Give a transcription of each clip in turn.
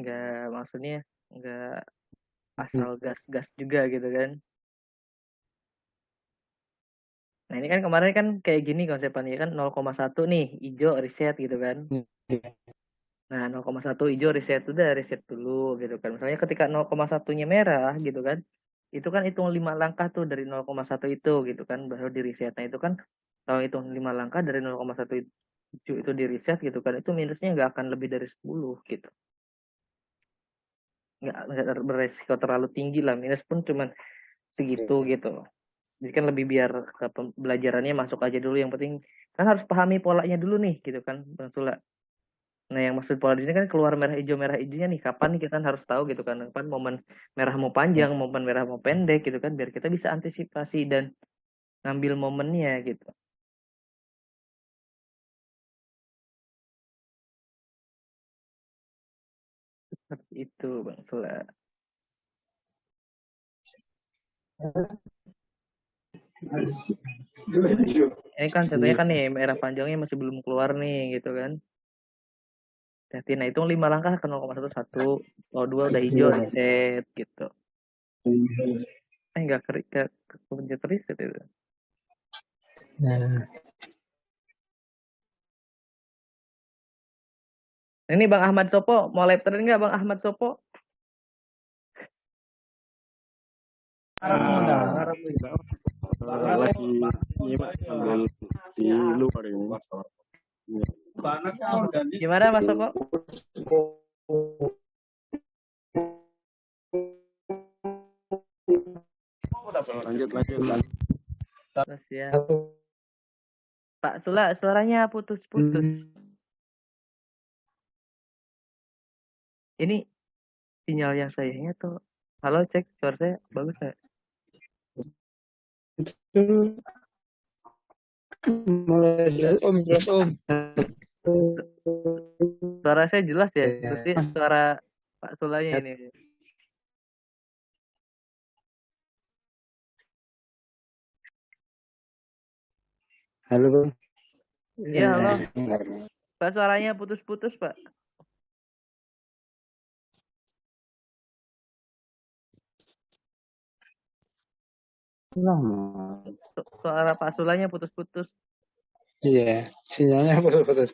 nggak maksudnya nggak Hmm. asal gas-gas juga gitu kan. Nah ini kan kemarin kan kayak gini konsepannya kan 0,1 nih hijau reset gitu kan. Nah 0,1 hijau reset udah reset dulu gitu kan. Misalnya ketika 0,1-nya merah gitu kan. Itu kan hitung 5 langkah tuh dari 0,1 itu gitu kan baru di reset. Nah itu kan kalau hitung 5 langkah dari 0,1 itu di reset gitu kan itu minusnya nggak akan lebih dari 10 gitu. Nggak beresiko terlalu tinggi lah minus pun cuman segitu gitu. Jadi kan lebih biar ke pembelajarannya masuk aja dulu yang penting kan harus pahami polanya dulu nih gitu kan Bang Sula. Nah yang maksud pola di sini kan keluar merah hijaunya nih kapan nih kita kan harus tahu gitu kan kapan momen merah mau panjang momen merah mau pendek gitu kan biar kita bisa antisipasi dan ngambil momennya gitu. Seperti itu Bang Sula. Ini kan contohnya kan nih merah panjangnya masih belum keluar nih gitu kan. Jadi nah hitung 5 langkah ke 0,11 kalau 2 udah hijau reset gitu. Enggak ke pencet reset itu. Nah, Ini Bang Ahmad Sopo mau live trade nggak Bang Ahmad Sopo? lagi nyimak sambil di luar ini. Gimana Mas Sopo? Lanjut. Terus ya. Pak Sula suaranya putus-putus. Ini sinyal yang sayanya tuh. Halo cek suara saya bagus nggak? itu mulai jelas Om. Suara saya jelas ya. Ya. Terus suara Pak Sulanya ini. Halo Bang. Iya halo. Ya. Pak suaranya putus-putus Pak. Lama. Suara Pak Sulanya putus-putus. Iya, sinyalnya putus-putus.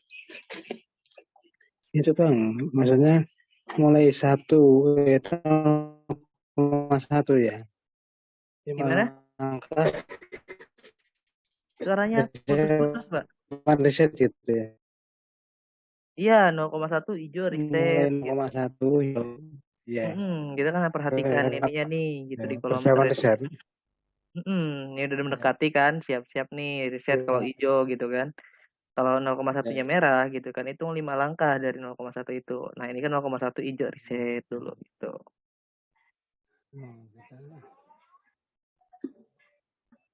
Itu Bang, maksudnya mulai 1,1 ya. Gimana? Angka Suaranya putus-putus Pak. reset gitu ya. Iya 0,1 hijau Mulai reset gitu. 0,1 ya. Kita kan perhatikan ininya nih gitu di kolom Persiapan thread. reset. Ini udah mendekati kan, siap-siap nih reset kalau hijau gitu kan. Kalau 0,1-nya merah gitu kan, hitung 5 langkah dari 0,1 itu. Nah ini kan 0,1 hijau reset dulu gitu.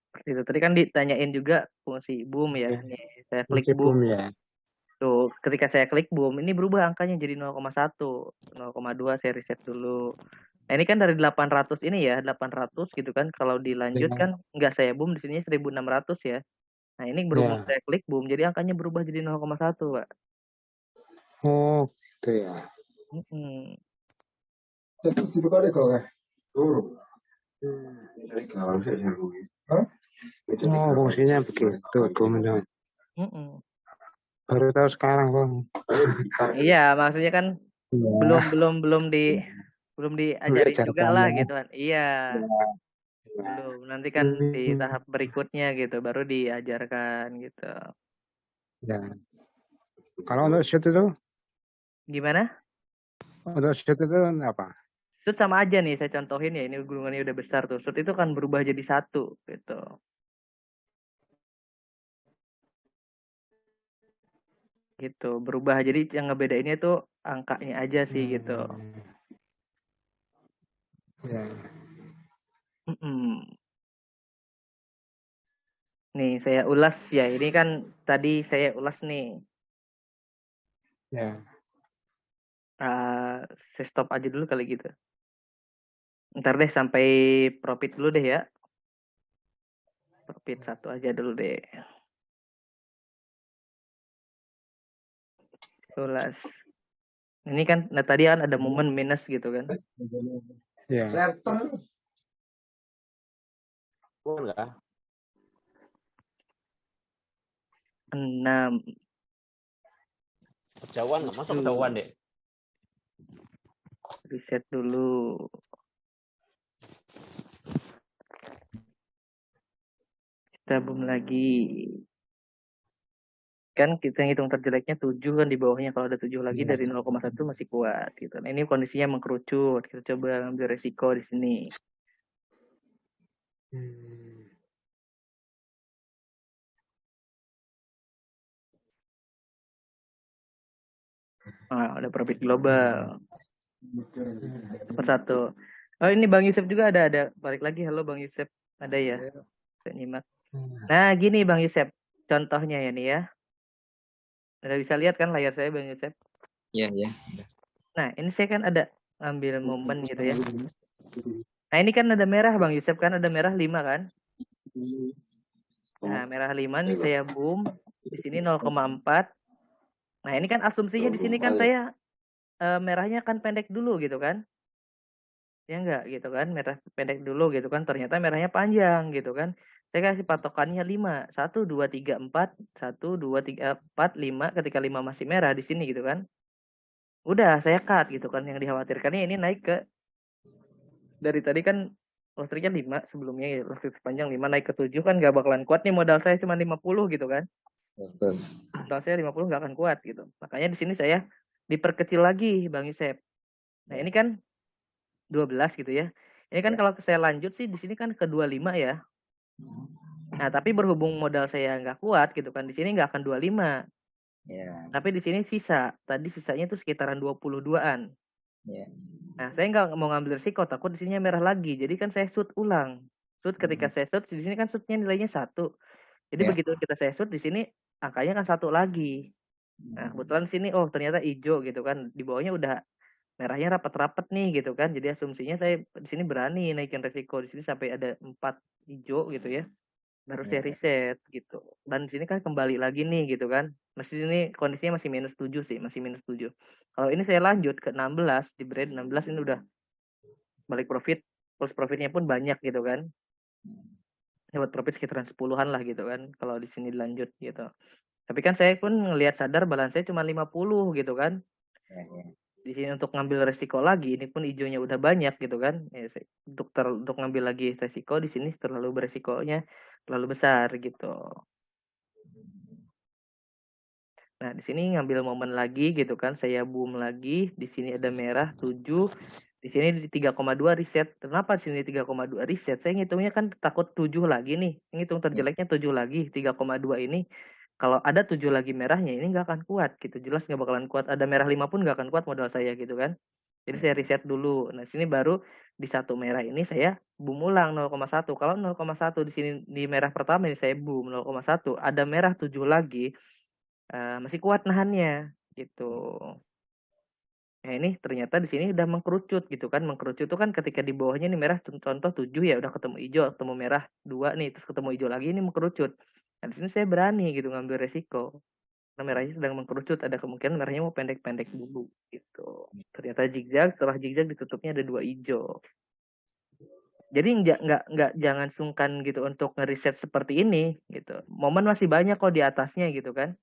Seperti itu. Tadi kan ditanyain juga fungsi boom ya. Nih, saya klik boom. Ya. Tuh, ketika saya klik boom, ini berubah angkanya jadi 0,1. 0,2 saya reset dulu. Nah, ini kan dari 800 ini ya, 800 gitu kan. Kalau dilanjut kan nggak saya boom di sini 1600 ya. Nah, ini berhubung Ya. saya klik boom, jadi angkanya berubah jadi 0,1, Pak. Oh, gitu ya. Mm-mm. Oh, fungsinya begitu, komentar. Mm-mm. Baru tahu sekarang, Bang. Iya, maksudnya kan Ya, belum diajarin juga lah ya. gitu kan. Iya, Ya. belum. Nanti kan di tahap berikutnya gitu, baru diajarkan gitu. Ya. Kalau untuk shoot itu, Gimana? apa? Shoot sama aja nih, saya contohin ya. Ini gulungannya udah besar tuh. Shoot itu kan berubah jadi satu gitu. Gitu, berubah. Jadi yang ngebedainnya tuh angkanya aja sih gitu. Ya. Mm-mm. Nih, saya ulas ya. Ini kan tadi saya ulas nih. Ya. Saya stop aja dulu kali gitu. Ntar deh sampai profit dulu deh ya. Profit satu aja dulu deh. Ulas. Ini kan, nah tadi kan ada momen minus gitu kan. Ya. Enggak. 6. Kejauhan nggak? Masuk kejauhan deh. Reset dulu. Kita boom lagi. Kan kita hitung terjeleknya 7 kan di bawahnya. Kalau ada 7 lagi dari 0,1 masih kuat gitu. Nah, ini kondisinya mengkerucut. Kita coba ambil resiko di sini. Nah, ada profit global. Persatu. Oh, ini Bang Yusuf juga ada. Balik lagi. Halo Bang Yusuf. Ada ya? Saya nyimak. Nah, gini Bang Yusuf. Contohnya ya nih ya. Anda bisa lihat kan layar saya Bang Yusuf? Iya, iya. Nah, ini saya kan ada ambil momen gitu ya. Nah, ini kan ada merah Bang Yusuf kan, ada merah 5 kan? Nah, merah 5 nih saya boom. Di sini 0,4. Nah, ini kan asumsinya di sini kan saya merahnya kan pendek dulu gitu kan? Ya enggak gitu kan? Merah pendek dulu gitu kan. Ternyata merahnya panjang gitu kan. Saya kasih patokannya 5. 1 2 3 4, 1 2 3 4 5 ketika 5 masih merah di sini gitu kan. Udah saya cut gitu kan, yang dikhawatirkannya ini naik ke dari tadi kan loss trade-nya 5 sebelumnya ya, loss trade panjang 5 naik ke 7 kan gak bakalan kuat nih, modal saya cuma 50 gitu kan. Betul. Modal saya 50 gak akan kuat gitu. Makanya di sini saya diperkecil lagi Bang Yusef. Nah, ini kan 12 gitu ya. Ini kan kalau saya lanjut sih di sini kan ke 25 ya. Nah, tapi berhubung modal saya nggak kuat gitu kan, di sini nggak akan 25. Ya. Tapi di sini sisa. Tadi sisanya tuh sekitaran 22-an. Ya. Nah, saya nggak mau ngambil risiko, takut di sininya merah lagi. Jadi kan saya shoot ulang. Shoot ketika saya shoot di sini kan shootnya nilainya 1. Jadi Ya. begitu kita saya shoot di sini angkanya kan 1 lagi. Nah, kebetulan sini oh ternyata hijau gitu kan. Di bawahnya udah merahnya rapat-rapat nih gitu kan. Jadi asumsinya saya di sini berani naikin risiko di sini sampai ada 4 hijau gitu ya. Baru saya reset gitu. Dan di sini kan kembali lagi nih gitu kan. Masih ini kondisinya masih minus 7 sih, masih minus 7. Kalau ini saya lanjut ke 16, di bread 16 ini udah balik profit, plus profitnya pun banyak gitu kan. Dapat profit sekitaran 10-an lah gitu kan kalau di sini lanjut gitu. Tapi kan saya pun ngelihat sadar balance saya cuma 50 gitu kan. Di sini untuk ngambil resiko lagi, ini pun hijaunya udah banyak gitu kan. Ya, untuk ngambil lagi resiko di sini terlalu beresikonya terlalu besar gitu. Nah, di sini ngambil momen lagi gitu kan, saya boom lagi, di sini ada merah 7, di sini di 3,2 reset. Kenapa di sini 3,2 reset? Saya ngitungnya kan takut 7 lagi nih. Ngitung terjeleknya 7 lagi, 3,2 ini kalau ada 7 lagi merahnya ini nggak akan kuat gitu. Jelas nggak bakalan kuat. Ada merah 5 pun nggak akan kuat modal saya gitu kan. Jadi saya reset dulu. Nah, sini baru di satu merah ini saya boom ulang 0,1. Kalau 0,1 di sini di merah pertama ini saya boom 0,1, ada merah 7 lagi. Masih kuat nahannya gitu. Nah, ini ternyata di sini udah mengkerucut gitu kan. Mengkerucut itu kan ketika di bawahnya nih merah contoh 7 ya udah ketemu hijau, ketemu merah 2 nih, terus ketemu hijau lagi ini mengkerucut. Nah, di sini saya berani gitu ngambil resiko. Karena merahnya sedang mengkerucut, ada kemungkinan merahnya mau pendek-pendek dulu gitu. Ternyata zigzag, setelah zigzag ditutupnya ada 2 hijau. Jadi nggak jangan sungkan gitu untuk ngeriset seperti ini gitu. Momen masih banyak kok di atasnya gitu kan.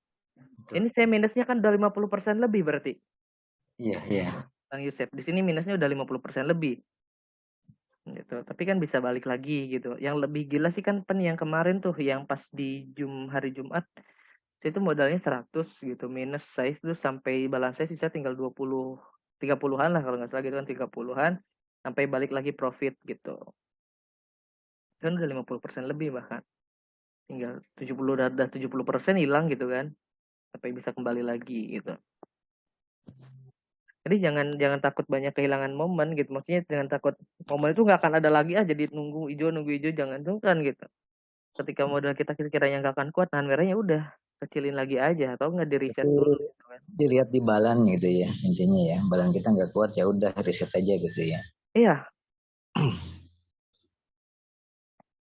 Ini saya minusnya kan udah 50% lebih berarti. Iya, iya. Bang Yusef, di sini minusnya udah 50% lebih. Gitu. Tapi kan bisa balik lagi gitu. Yang lebih gila sih kan yang kemarin tuh yang pas di hari Jumat itu modalnya 100 gitu. Minus saya itu sampai balance saya sisa tinggal 20 30-an lah kalau nggak salah gitu kan 30-an sampai balik lagi profit gitu. Kan udah 50% lebih bahkan. Tinggal 70 udah 70% hilang gitu kan. Sampai bisa kembali lagi gitu. Jadi jangan takut banyak kehilangan momen gitu. Maksudnya jangan takut momen itu nggak akan ada lagi jadi nunggu hijau jangan sungkan gitu. Ketika modal kita kiranya nggak akan kuat, nahan merahnya udah kecilin lagi aja atau nggak di reset dulu. Gitu kan. Dilihat di balan gitu ya intinya ya. Balan kita nggak kuat ya udah reset aja gitu ya. Iya.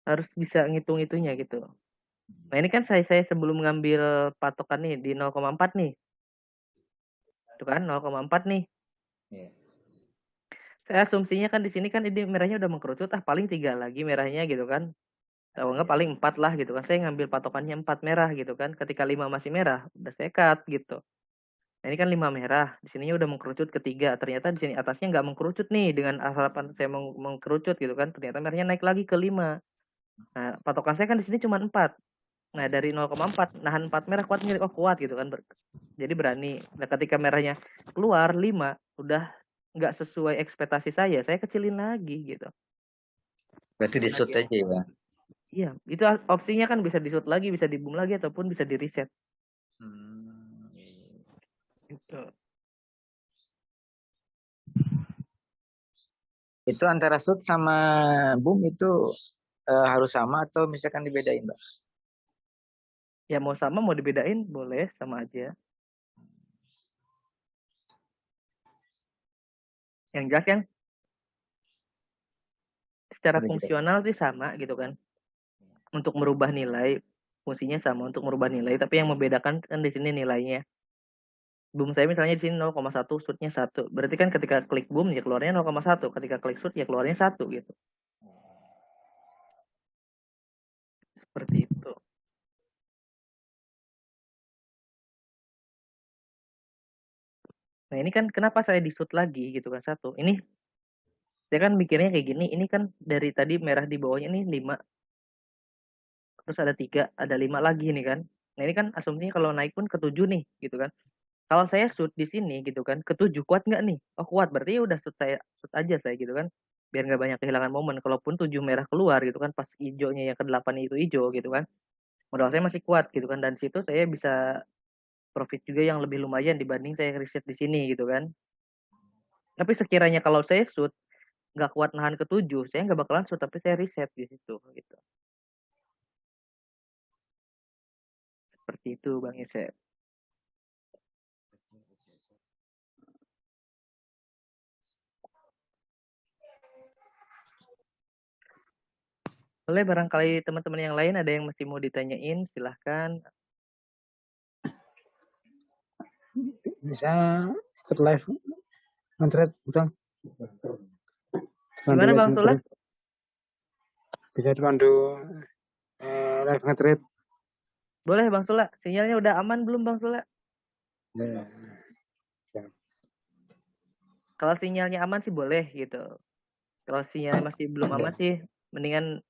Harus bisa ngitung itunya gitu. Nah ini kan saya sebelum ngambil patokan nih di 0,4 nih. Itu kan 0,4 nih. Iya. Saya asumsinya kan di sini kan ini merahnya udah mengkerucut, paling 3 lagi merahnya gitu kan. Kalau enggak paling 4 lah gitu kan. Saya ngambil patokannya 4 merah gitu kan. Ketika 5 masih merah, udah saya cut gitu. Nah, ini kan 5 merah, di sininya udah mengkerucut ke 3. Ternyata di sini atasnya nggak mengkerucut nih dengan harapan saya mengkerucut gitu kan. Ternyata merahnya naik lagi ke 5. Nah, patokan saya kan di sini cuma 4. Nah, dari 0,4 nahan 4 merah kuat nggak? Oh, kuat gitu kan. Jadi berani. Nah, ketika merahnya keluar 5, udah nggak sesuai ekspektasi saya kecilin lagi gitu. Berarti di shoot aja ya. Iya, itu opsinya kan bisa di-shoot lagi, bisa di-boom lagi ataupun bisa di-reset. Gitu. Itu antara shoot sama boom itu harus sama atau misalkan dibedain, Mbak? Ya mau sama mau dibedain boleh, sama aja. Yang jelas yang secara fungsional sih sama gitu kan. Untuk merubah nilai, fungsinya sama untuk merubah nilai, tapi yang membedakan kan di sini nilainya. Boom saya misalnya di sini 0,1, shootnya 1. Berarti kan ketika klik boom ya keluarnya 0,1, ketika klik shoot ya keluarnya 1 gitu. Seperti itu. Nah, ini kan kenapa saya di-shoot lagi gitu kan 1. Ini saya kan mikirnya kayak gini, ini kan dari tadi merah di bawahnya ini 5. Terus ada 3, ada 5 lagi nih kan. Nah, ini kan asumsinya kalau naik pun ke 7 nih gitu kan. Kalau saya shoot di sini gitu kan, ke 7 kuat nggak nih? Oh, kuat, berarti ya udah shoot aja saya gitu kan. Biar nggak banyak kehilangan momen. Kalaupun 7 merah keluar gitu kan, pas hijaunya yang ke-8 itu hijau gitu kan. Modal saya masih kuat gitu kan, dan situ saya bisa profit juga yang lebih lumayan dibanding saya riset di sini gitu kan. Tapi sekiranya kalau saya shoot nggak kuat nahan ke 7, saya nggak bakalan shoot tapi saya riset di situ gitu. Seperti itu Bang Yese. Boleh barangkali teman-teman yang lain ada yang masih mau ditanyain, silahkan. Bisa ikut live nge-thread Bang. Gimana Bang Sula? Bisa dipandu live nge-thread. Boleh Bang Sula. Sinyalnya udah aman belum Bang Sula? Ya. Kalau sinyalnya aman sih boleh gitu. Kalau sinyalnya masih belum aman sih, mendingan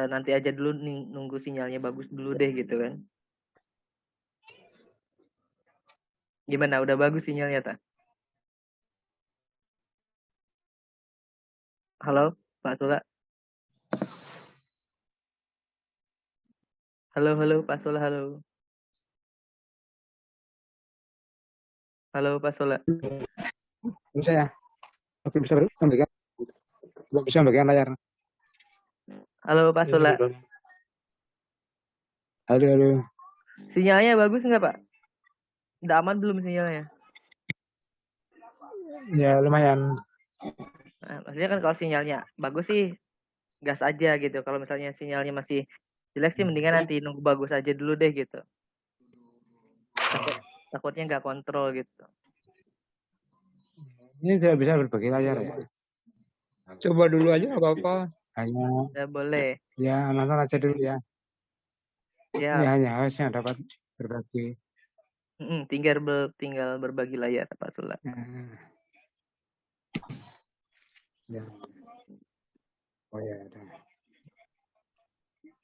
nanti aja dulu nunggu sinyalnya bagus dulu deh gitu kan. Gimana? Udah bagus sinyalnya tak? Halo, Pak Sula. Halo, Pak Sula, halo. Halo, Pak Sula. Bisa ya? Belum bisa membagikan layar. Halo, Pak Sula. Halo. Sinyalnya bagus nggak, Pak? Udah aman belum sinyalnya? Ya, lumayan. Nah, maksudnya kan kalau sinyalnya bagus sih, gas aja gitu. Kalau misalnya sinyalnya masih jelek sih, mendingan nanti nunggu bagus aja dulu deh gitu. Takutnya nggak kontrol gitu. Ini tidak bisa berbagi layar ya. Coba dulu aja nggak apa-apa. Hanya Ya boleh. ya nonton aja dulu ya. Ya. Ini hanya host yang dapat berbagi. Tinggal berbagi layar Pak Sula. Ya. Oh ya, ada.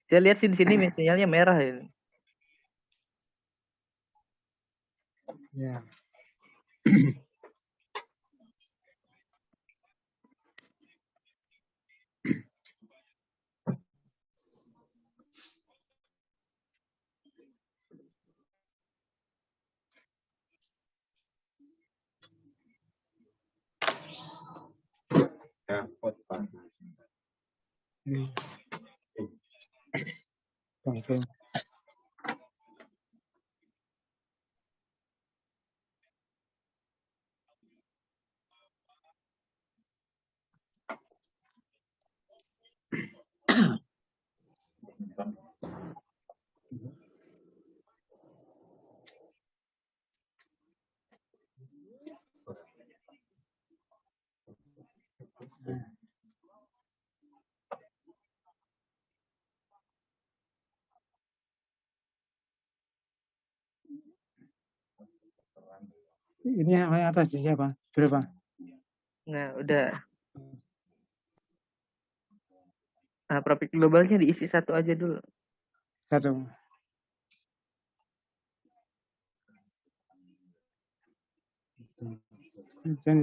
Saya lihat sih di sini sinyalnya merah ini. Ya. Oke. Ini yang atas di siapa? Berapa? Nah, udah. Nah, profit globalnya diisi satu aja dulu. Satu. Dan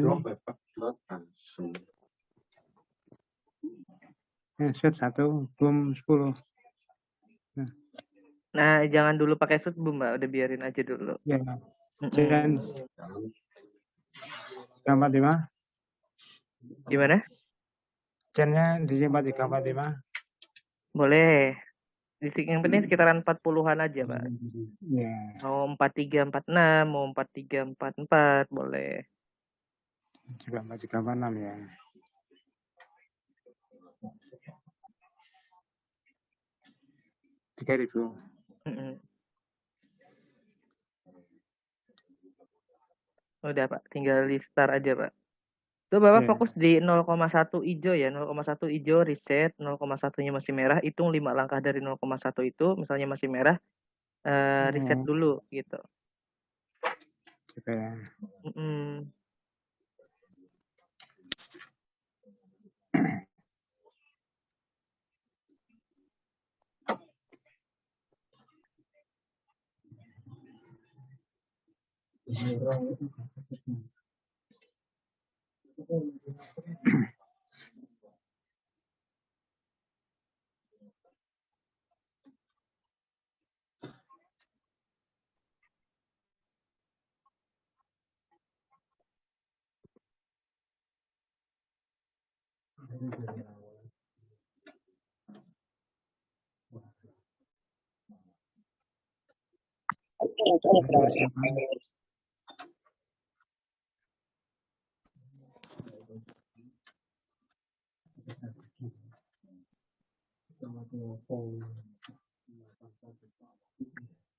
set 1, boom 10. Nah, jangan dulu pakai shoot boom, Mbak. Udah biarin aja dulu. Ya. Mm-mm. Dan 345. Gimana? Chainnya disimpan 345. Boleh. Yang penting sekitaran 40-an aja, Pak. Ya. Mau 4346, mau 4344, boleh. Juga 346 ya. Rp3.000. Udah, Pak. Tinggal di start aja, Pak. Tuh Bapak Ya. fokus di 0,1 hijau ya. 0,1 hijau reset, 0,1-nya masih merah. Hitung 5 langkah dari 0,1 itu. Misalnya masih merah, reset dulu gitu. Gitu ya.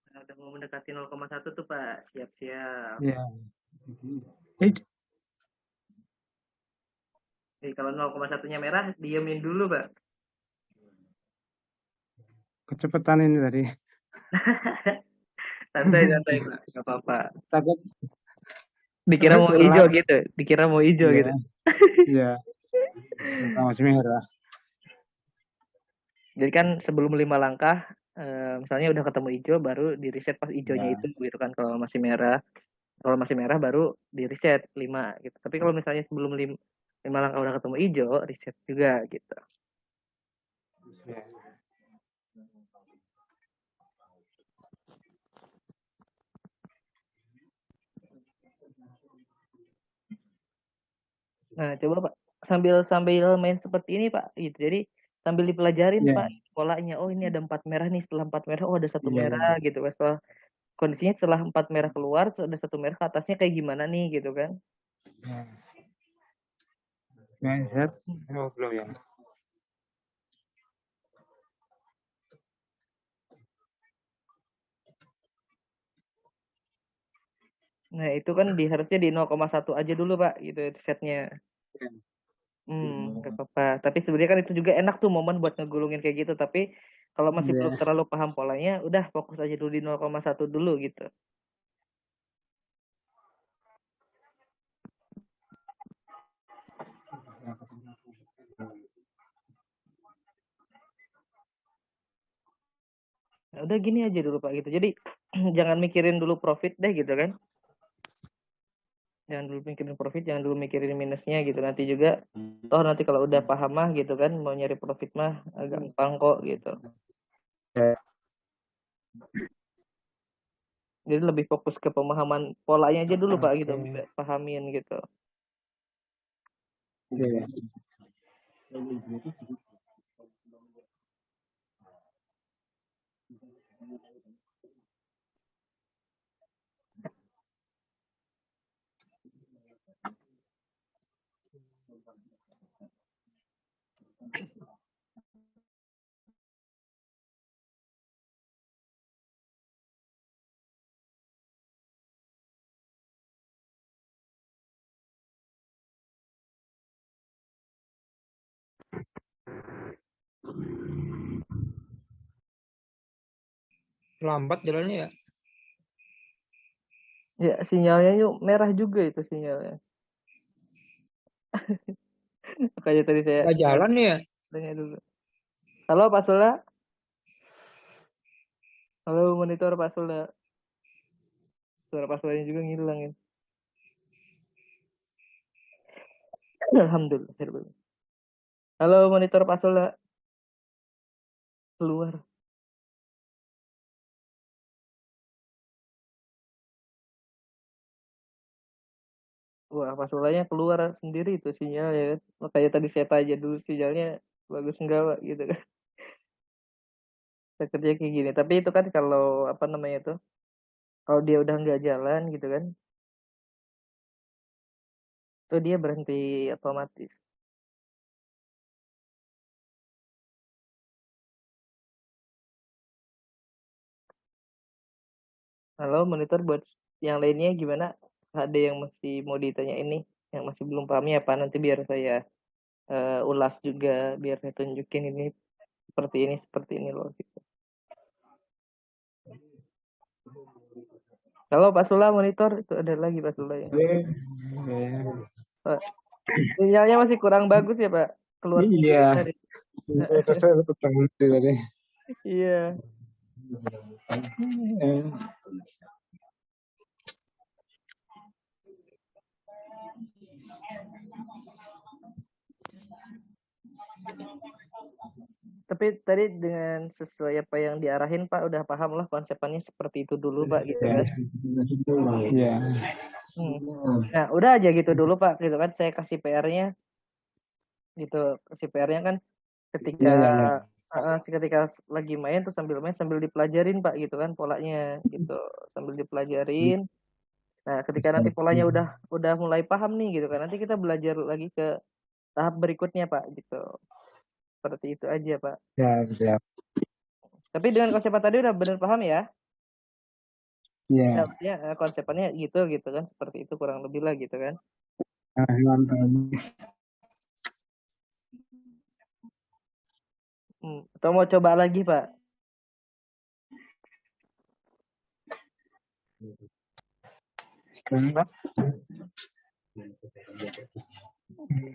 Nah, udah mau mendekati 0,1 tuh Pak. Siap-siap. Ya. Jadi kalau 0,1-nya merah, diemin dulu Pak. Kecepatan ini tadi. Santai-santai Pak. Gak apa-apa. Takut. Dikira mau hijau gitu. Dikira mau hijau gitu. Iya. Masih merah. Jadi kan sebelum 5 langkah, misalnya udah ketemu hijau, baru di reset pas hijaunya itu gitu kan. Kalau masih merah baru di reset 5 gitu. Tapi kalau misalnya sebelum 5 langkah udah ketemu hijau, reset juga gitu. Ya. Nah, coba Pak sambil main seperti ini Pak gitu. Jadi sambil dipelajarin Ya. Pak polanya. Oh, ini ada 4 merah nih, setelah 4 merah ada 1 Ya. merah gitu. Setelah kondisinya setelah 4 merah keluar, ada 1 merah ke atasnya kayak gimana nih gitu kan. Ya. Ya, set. Oh, belum ya. Nah, itu kan harusnya di 0,1 aja dulu Pak gitu setnya. Ya. Gak apa-apa. Tapi sebenarnya kan itu juga enak tuh momen buat ngegulungin kayak gitu. Tapi kalau masih belum terlalu paham polanya, udah fokus aja dulu di 0,1 dulu gitu. Nah, udah gini aja dulu Pak gitu. Jadi jangan mikirin dulu profit deh gitu kan. Jangan dulu mikirin profit, jangan dulu mikirin minusnya gitu. Nanti juga toh nanti kalau udah paham mah gitu kan mau nyari profit mah gampang kok gitu. Ya. Jadi lebih fokus ke pemahaman polanya aja dulu Pak gitu, bisa pahamin gitu. Ya. Lambat jalannya ya. Ya, sinyalnya yuk merah juga itu sinyalnya. Makanya tadi saya Nggak jalan ya? tanya dulu. Halo Pak Sula. Halo monitor Pak Sula. Suara Pak Sulanya juga ngilang ya. Alhamdulillah. Halo monitor Pak Sula. Keluar. Wah, Pak Sulanya keluar sendiri itu sinyal ya kan. Makanya tadi saya tanya dulu sinyalnya bagus enggak Pak gitu kan. Saya kerja kayak gini. Tapi itu kan kalau apa namanya itu. Kalau dia udah nggak jalan gitu kan. Itu dia berhenti otomatis. Halo monitor buat yang lainnya gimana? Ada yang masih mau ditanya ini, yang masih belum paham ya apa nanti biar saya ulas juga, biar saya tunjukin seperti ini loh gitu. Kalau Pak Sula monitor itu ada lagi Pak Sula ya. Pak, sinyalnya masih kurang bagus ya Pak. Keluar Iya. dari. Saya ketemu tadi. Iya. Tapi tadi dengan sesuai apa yang diarahin Pak udah paham lah konsepannya seperti itu dulu Pak gitu kan. Iya. Nah udah aja gitu dulu Pak gitu kan saya kasih PR-nya gitu. Kasih PR-nya kan ketika ketika lagi main tuh sambil main sambil dipelajarin Pak gitu kan polanya gitu sambil dipelajarin. Nah ketika nanti polanya udah mulai paham nih gitu kan nanti kita belajar lagi ke tahap berikutnya Pak gitu. Seperti itu aja Pak. Ya. Tapi dengan konsepan tadi udah benar paham ya? Iya. Ya, konsepannya gitu kan seperti itu kurang lebih lah gitu kan. Atau mau coba lagi Pak?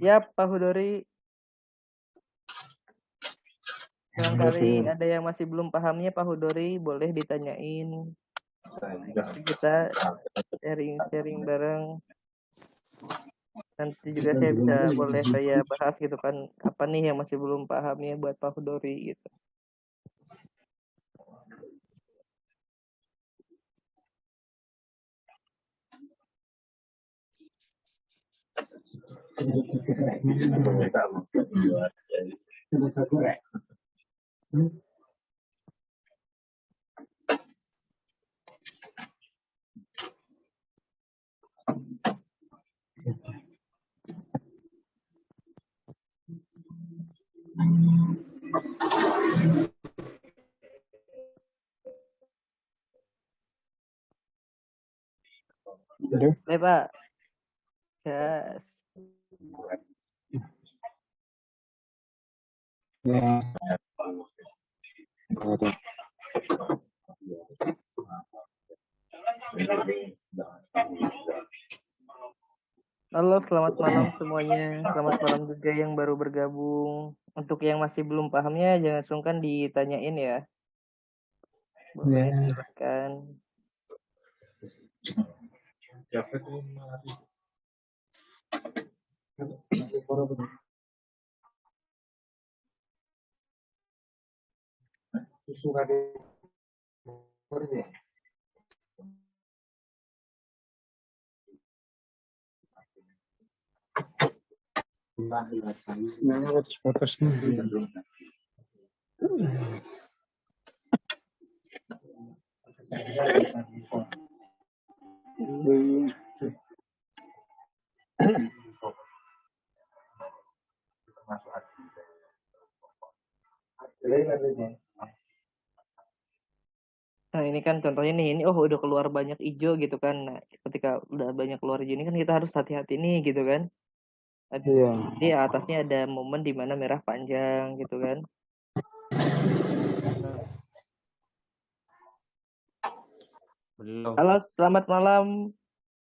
Ya Pak Hudori. Barangkali ada yang masih belum pahamnya Pak Hudori boleh ditanyain. Kita sharing bareng. Nanti juga boleh saya bahas gitu kan apa nih yang masih belum pahamnya buat Pak Hudori gitu. Baik Pak. Gas. Ya. Halo, selamat malam semuanya. Selamat malam juga yang baru bergabung. Untuk yang masih belum pahamnya, jangan sungkan ditanyain ya. Boleh, silakan. Nah ini kan contohnya nih, ini udah keluar banyak hijau gitu kan. Nah ketika udah banyak keluar hijau ini kan kita harus hati-hati nih gitu kan. Jadi atasnya ada momen di mana merah panjang gitu kan. Belum. Halo, selamat malam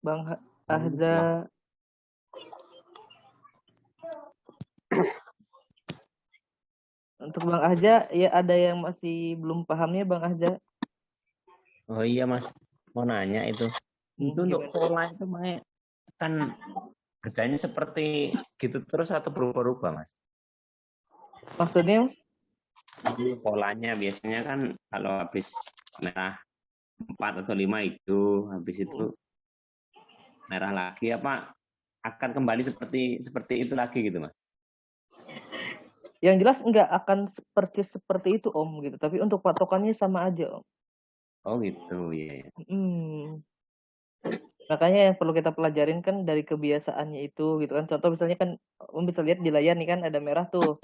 Bang Ahza. Untuk Bang Ahza, ya ada yang masih belum pahamnya Bang Ahza. Oh iya Mas, mau nanya itu. Itu untuk Gimana? pola itu Mas, kan kerjanya seperti gitu terus atau berubah-ubah Mas? Maksudnya? Polanya biasanya kan kalau habis merah 4 atau 5 hijau, habis itu merah lagi apa akan kembali seperti itu lagi gitu Mas? Yang jelas nggak akan seperti itu Om gitu. Tapi untuk patokannya sama aja Om. Oh gitu ya. Makanya yang perlu kita pelajarin kan dari kebiasaannya itu gitu kan. Contoh misalnya kan Om bisa lihat di layar nih kan ada merah tuh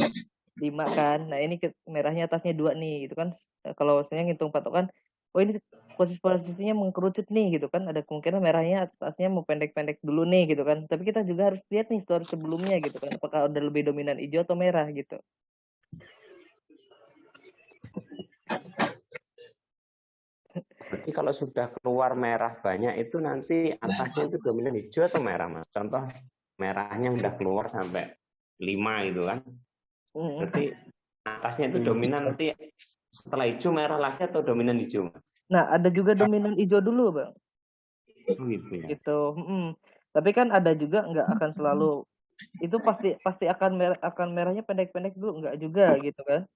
5 kan. Nah ini merahnya atasnya 2 nih gitu kan. Kalau misalnya ngitung patokan, oh ini posisinya mengkerucut nih gitu kan. Ada kemungkinan merahnya atasnya mau pendek-pendek dulu nih gitu kan. Tapi kita juga harus lihat nih story sebelumnya gitu kan. Apakah udah lebih dominan hijau atau merah gitu. Berarti kalau sudah keluar merah banyak itu nanti atasnya itu dominan hijau atau merah Mas? Contoh merahnya udah keluar sampai 5 gitu kan. Berarti atasnya itu dominan nanti setelah hijau merah lagi atau dominan hijau Mas? Nah ada juga dominan hijau dulu Bang. Oh gitu ya. Gitu. Tapi kan ada juga nggak akan selalu itu pasti akan merahnya pendek-pendek dulu nggak juga gitu kan.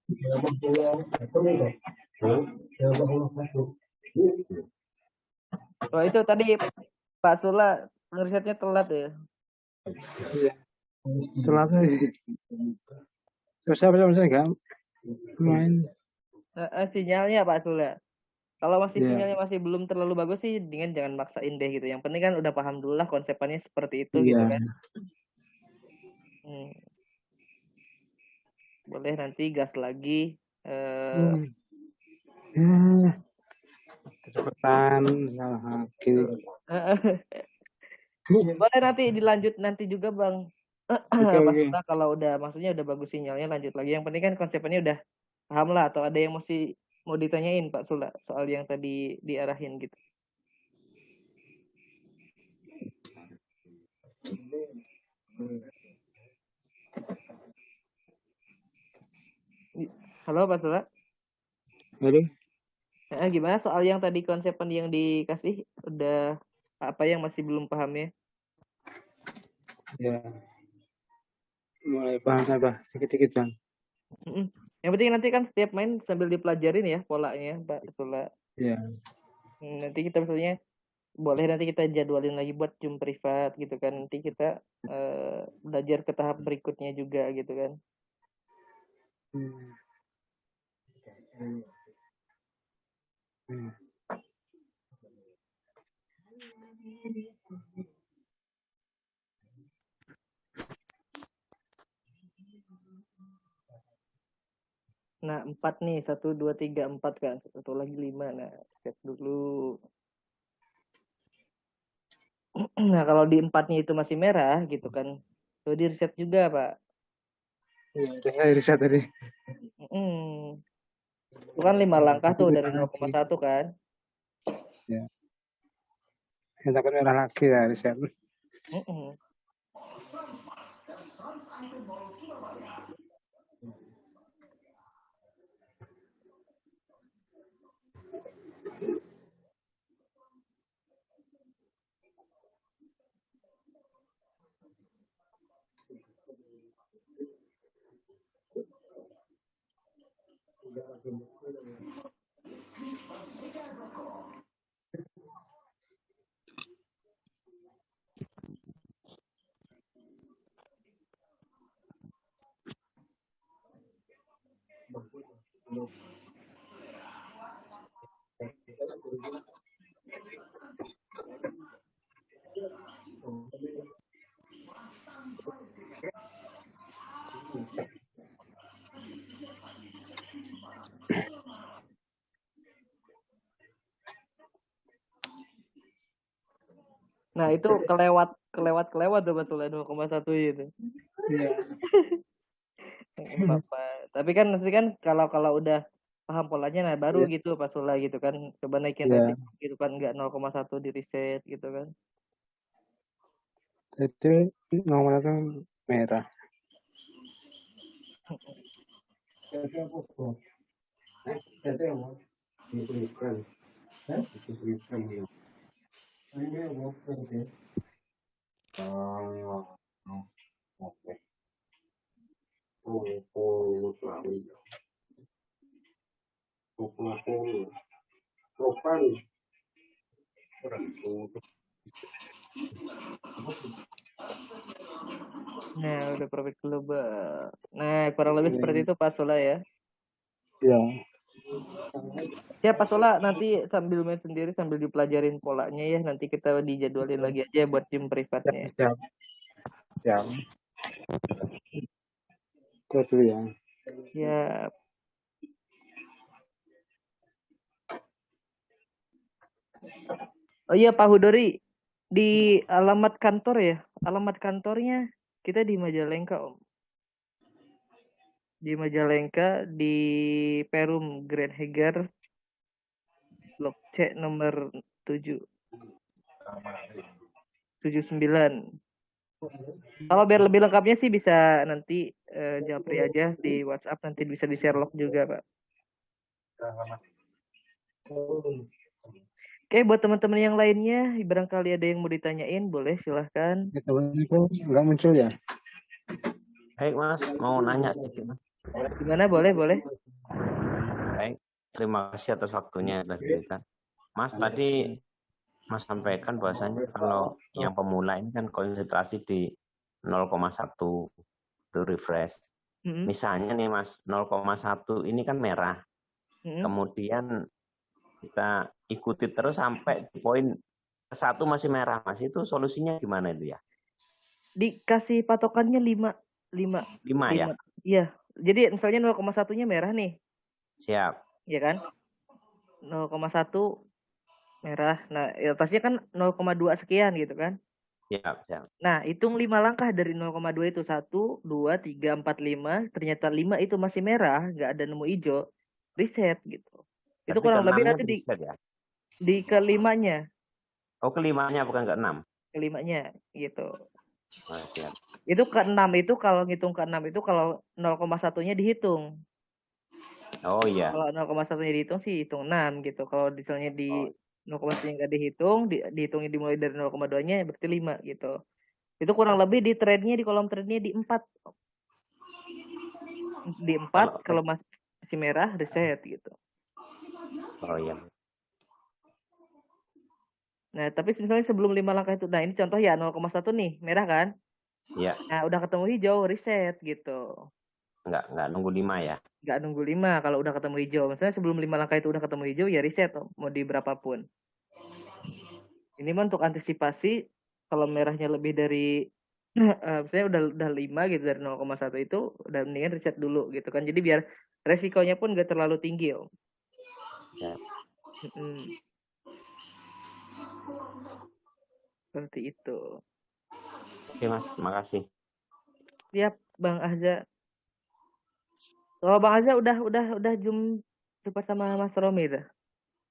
Wah itu tadi Pak Sula ngerisetnya telat ya. Telat sih. Susah nggak main. Sinyalnya Pak Sula. Kalau masih Iya. sinyalnya masih belum terlalu bagus sih, dengan jangan maksain deh gitu. Yang penting kan udah paham dulu lah konsepannya seperti itu gitu Iya. kan. Boleh nanti gas lagi. Kecepatan, gini. Boleh nanti dilanjut nanti juga Bang. Pas kita kalau udah maksudnya udah bagus sinyalnya lanjut lagi. Yang penting kan konsepannya udah paham lah, atau ada yang masih mau ditanyain Pak Sula soal yang tadi diarahin gitu. Halo Pak Sula. Halo. Gimana soal yang tadi konsepan yang dikasih, udah apa yang masih belum pahamnya? Ya. Mulai paham sedikit-sedikit Bang. Yang penting nanti kan setiap main sambil dipelajarin ya polanya Pak Sula. Iya. Nanti kita misalnya boleh nanti kita jadwalin lagi buat Zoom privat gitu kan. Nanti kita belajar ke tahap berikutnya juga gitu kan. Nah 4 nih, 1, 2, 3, 4 kan. Satu lagi 5, nah set dulu. Nah kalau di 4-nya itu masih merah gitu kan, tuh di reset juga Pak. Iya, saya riset tadi. Itu kan 5 langkah tuh dari 0,1 kan. Ya. Saya takut merah lagi ya riset. Nah itu kelewat tuh betul 0,1 itu. Iya. Apa. Tapi kan nanti kan kalau udah paham polanya, nah baru Iya. gitu pas Sula gitu kan, coba naikin Iya. rating gitu kan, nggak 0,1 di reset gitu kan. Jadi nomor itu merah. Nah udah profit global, nah kurang lebih seperti itu Pak Sula ya. Iya. Ya Pak Sola, nanti sambil main sendiri sambil dipelajarin polanya ya, nanti kita dijadwalin lagi aja buat gym privatnya. Siap. Siap. Itu dulu ya. Ya. Oh iya Pak Hudori, di alamat kantor ya, alamat kantornya kita di Majalengka Om. Di Majalengka, di Perum Grand Hegar, blok C nomor 7. 79. Kalau biar lebih lengkapnya sih bisa nanti japri aja di WhatsApp, nanti bisa di share log juga Pak. Oke, buat teman-teman yang lainnya, barangkali ada yang mau ditanyain, boleh silahkan. Ya, temennya kok nggak muncul ya? Baik Mas, mau nanya sedikit Mas. Gimana? Boleh. Baik, terima kasih atas waktunya yang sudah diberikan. Mas, tadi Mas sampaikan bahwasanya kalau yang pemula ini kan konsentrasi di 0,1 itu refresh. Misalnya nih Mas, 0,1 ini kan merah. Kemudian kita ikuti terus sampai di poin 1 masih merah Mas. Itu solusinya gimana itu ya? Dikasih patokannya 5 ya? Iya. Jadi misalnya 0,1-nya merah nih. Siap. Iya kan? 0,1 merah. Nah, atasnya kan 0,2 sekian gitu kan? Siap. Nah, hitung 5 langkah dari 0,2 itu. 1, 2, 3, 4, 5. Ternyata 5 itu masih merah, nggak ada nemu hijau. Reset gitu. Itu tapi kurang lebih nanti ya? di kelimanya. Oh, kelimanya bukan ke-6. Kelimanya gitu. Oh, siap. Itu ke-6 itu kalau ngitung ke-6 itu kalau 0,1-nya dihitung. Oh iya. Kalau 0,1-nya dihitung sih hitung 6 gitu. Kalau misalnya di 0,1-nya nggak dihitung, dihitungnya dimulai dari 0,2-nya berarti 5 gitu. Itu kurang lebih di trade-nya, di kolom trade-nya di 4. Di 4 kalau masih merah reset gitu. Oh iya. Nah, tapi misalnya sebelum 5 langkah itu, nah ini contoh ya 0,1 nih, merah kan? Iya. Nah, udah ketemu hijau, reset gitu. Nggak nunggu 5 ya? Nggak nunggu 5 kalau udah ketemu hijau. Misalnya sebelum 5 langkah itu udah ketemu hijau, ya reset mau di berapapun. Ini mah untuk antisipasi kalau merahnya lebih dari misalnya udah 5 gitu dari 0,1 itu udah mendingan reset dulu gitu kan. Jadi biar resikonya pun nggak terlalu tinggi Om. Ya. Seperti itu. Oke Mas, makasih. Siap Bang Ahza. Kalau Bang Ahza udah jumpa sama Mas Romi dah.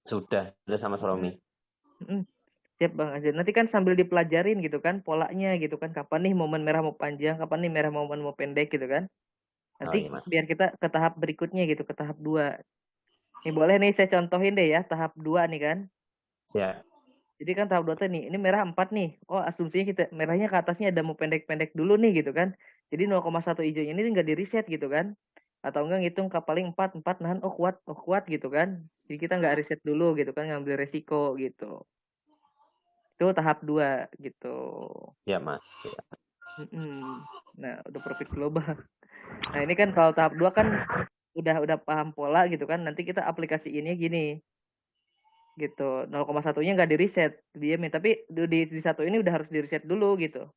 Sudah sama Mas Romi. Siap Bang Ahza. Nanti kan sambil dipelajarin gitu kan polanya gitu kan, kapan nih momen merah mau panjang, kapan nih merah momen mau pendek gitu kan. Nanti biar kita ke tahap berikutnya gitu, ke tahap 2. Ini boleh nih saya contohin deh ya, tahap 2 nih kan. Ya. Jadi kan tahap 2 tuh nih, ini merah 4 nih. Oh, asumsinya kita merahnya ke atasnya ada mau pendek-pendek dulu nih gitu kan. Jadi 0,1 hijaunya ini enggak di reset gitu kan. Atau enggak ngitung ke paling 4 nahan, oh kuat gitu kan. Jadi kita enggak reset dulu gitu kan, ngambil resiko gitu. Itu tahap 2 gitu. Ya Mas. Ya. Nah, udah profit global. Nah, ini kan kalau tahap 2 kan udah paham pola gitu kan. Nanti kita aplikasiinnya gini. Gitu. 0,1-nya nggak di reset, diamin, tapi di satu ini udah harus di reset dulu gitu.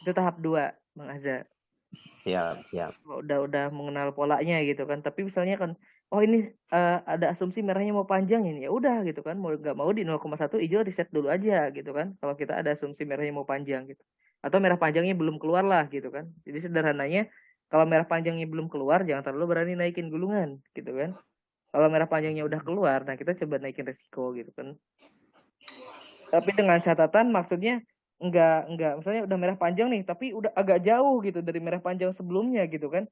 Itu tahap 2, Bang Ahza. Siap. Udah mengenal polanya gitu kan. Tapi misalnya kan, oh ini ada asumsi merahnya mau panjang ini, ya udah gitu kan. Mau nggak mau di 0,1 hijau reset dulu aja gitu kan. Kalau kita ada asumsi merahnya mau panjang gitu. Atau merah panjangnya belum keluar lah gitu kan. Jadi sederhananya kalau merah panjangnya belum keluar, jangan terlalu berani naikin gulungan, gitu kan. Kalau merah panjangnya udah keluar, nah kita coba naikin resiko, gitu kan. Tapi dengan catatan, maksudnya enggak, misalnya udah merah panjang nih, tapi udah agak jauh gitu dari merah panjang sebelumnya, gitu kan.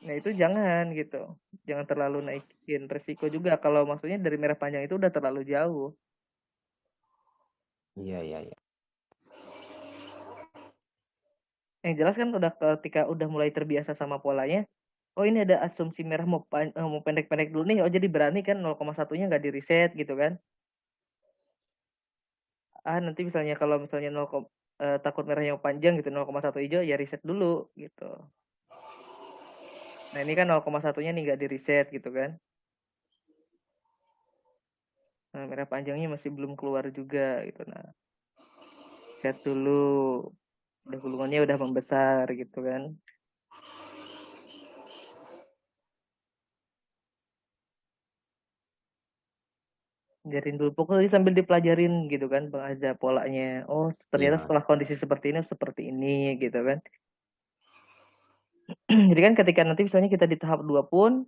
Nah itu jangan gitu, jangan terlalu naikin resiko juga. Kalau maksudnya dari merah panjang itu udah terlalu jauh. Iya. Yang jelas kan udah ketika udah mulai terbiasa sama polanya, oh ini ada asumsi merah mau pendek-pendek dulu nih, oh jadi berani kan 0,1-nya nggak di reset gitu kan. Nanti misalnya kalau misalnya takut merahnya panjang gitu 0,1 hijau ya reset dulu gitu. Nah ini kan 0,1-nya nih nggak di reset gitu kan. Nah merah panjangnya masih belum keluar juga gitu. Nah set dulu, udah gulungannya udah membesar gitu kan. Ajarin dulu pokoknya sambil dipelajarin gitu kan Bang Azza polanya. Oh ternyata Iya. setelah kondisi seperti ini gitu kan. Jadi kan ketika nanti misalnya kita di tahap 2 pun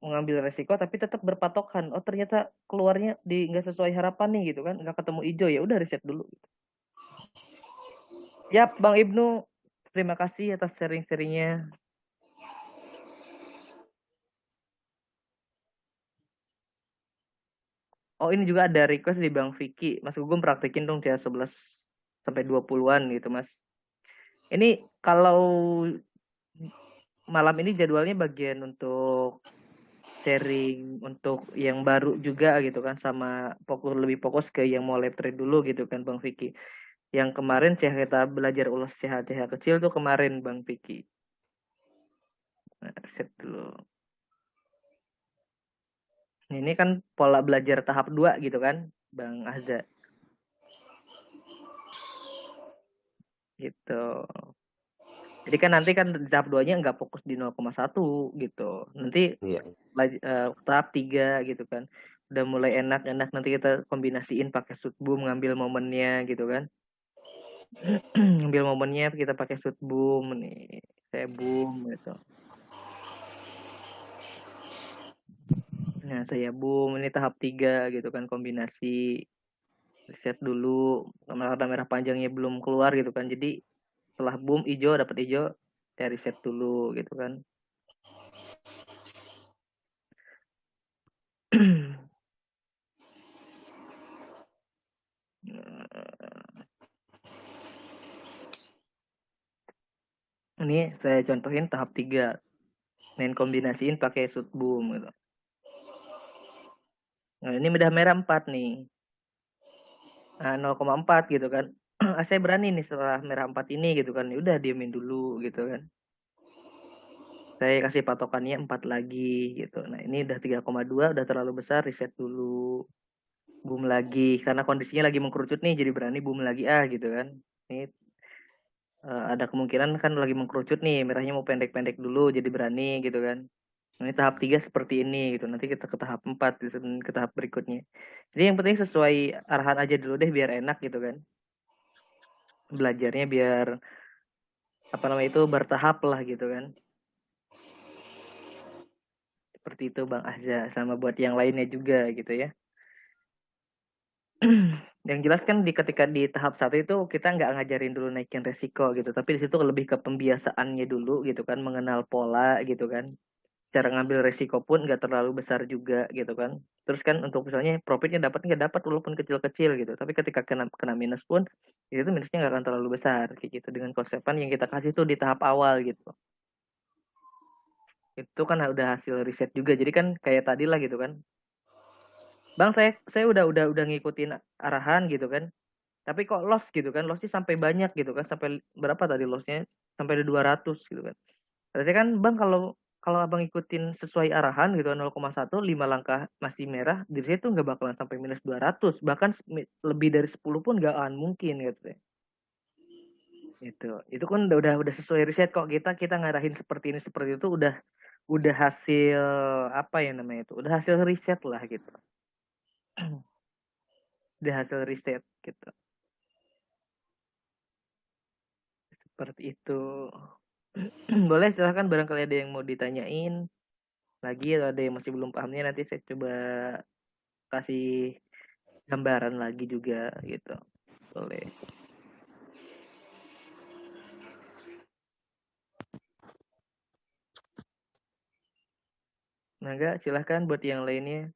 mengambil resiko tapi tetap berpatokan. Oh ternyata keluarnya di nggak sesuai harapan nih gitu kan, nggak ketemu hijau, ya udah reset dulu. Yap Bang Ibnu, terima kasih atas sharing-sharingnya. Oh ini juga ada request di Bang Vicky, Mas Gugum praktekin dong CA 11 sampai 20-an gitu Mas. Ini kalau malam ini jadwalnya bagian untuk sharing untuk yang baru juga gitu kan, sama lebih fokus ke yang mau live trade dulu gitu kan Bang Vicky. Yang kemarin kita belajar ulas CH kecil tuh kemarin Bang Vicky. Nah, set dulu. Ini kan pola belajar tahap 2 gitu kan Bang Azza. Gitu. Jadi kan nanti kan tahap 2-nya nggak fokus di 0,1 gitu. Nanti Iya. tahap 3 gitu kan. Udah mulai enak-enak, nanti kita kombinasiin pakai shoot boom, ngambil momennya gitu kan. Ngambil momennya kita pakai shoot boom nih. Saya boom gitu. Nah, saya boom ini tahap 3 gitu kan, kombinasi reset dulu karena merah panjangnya belum keluar gitu kan. Jadi setelah boom hijau dapat hijau, ya reset dulu gitu kan. Ini saya contohin tahap 3. Main kombinasiin pakai shoot boom gitu. Nah, ini udah merah 4 nih. Nah, 0,4 gitu kan. Saya berani nih setelah merah 4 ini gitu kan. Ya udah diemin dulu gitu kan. Saya kasih patokannya 4 lagi gitu. Nah, ini udah 3,2 udah terlalu besar, reset dulu. Boom lagi karena kondisinya lagi mengkerucut nih, jadi berani boom lagi gitu kan. Ini ada kemungkinan kan lagi mengkerucut nih, merahnya mau pendek-pendek dulu jadi berani gitu kan. Ini tahap 3 seperti ini gitu. Nanti kita ke tahap 4 gitu, ke tahap berikutnya. Jadi yang penting sesuai arahan aja dulu deh biar enak gitu kan. Belajarnya biar apa namanya itu bertahap lah gitu kan. Seperti itu Bang Azza, sama buat yang lainnya juga gitu ya. Yang jelas kan ketika di tahap 1 itu kita nggak ngajarin dulu naikin resiko gitu, tapi di situ lebih ke pembiasaannya dulu gitu kan, mengenal pola gitu kan. Cara ngambil resiko pun nggak terlalu besar juga gitu kan. Terus kan untuk misalnya profitnya dapat nggak dapat walaupun kecil-kecil gitu, tapi ketika kena minus pun itu minusnya nggak akan terlalu besar kayak gitu, dengan konsepan yang kita kasih tuh di tahap awal gitu. Itu kan udah hasil riset juga, jadi kan kayak tadi lah gitu kan. Bang saya udah ngikutin arahan gitu kan. Tapi kok loss gitu kan, lossnya sampai banyak gitu kan, sampai berapa tadi lossnya, sampai ada 200 gitu kan. Berarti kan Bang kalau Abang ikutin sesuai arahan gitu 0,1 5 langkah masih merah, di situ nggak bakalan sampai minus 200, bahkan lebih dari 10 pun nggak akan mungkin gitu ya. Itu kan udah sesuai riset kok, kita ngarahin seperti ini seperti itu udah hasil apa ya namanya itu, udah hasil riset lah gitu. Udah hasil riset gitu. Seperti itu. Boleh silahkan barangkali ada yang mau ditanyain lagi atau ada yang masih belum pahamnya, nanti saya coba kasih gambaran lagi juga gitu. Boleh. Nah, enggak, silahkan buat yang lainnya.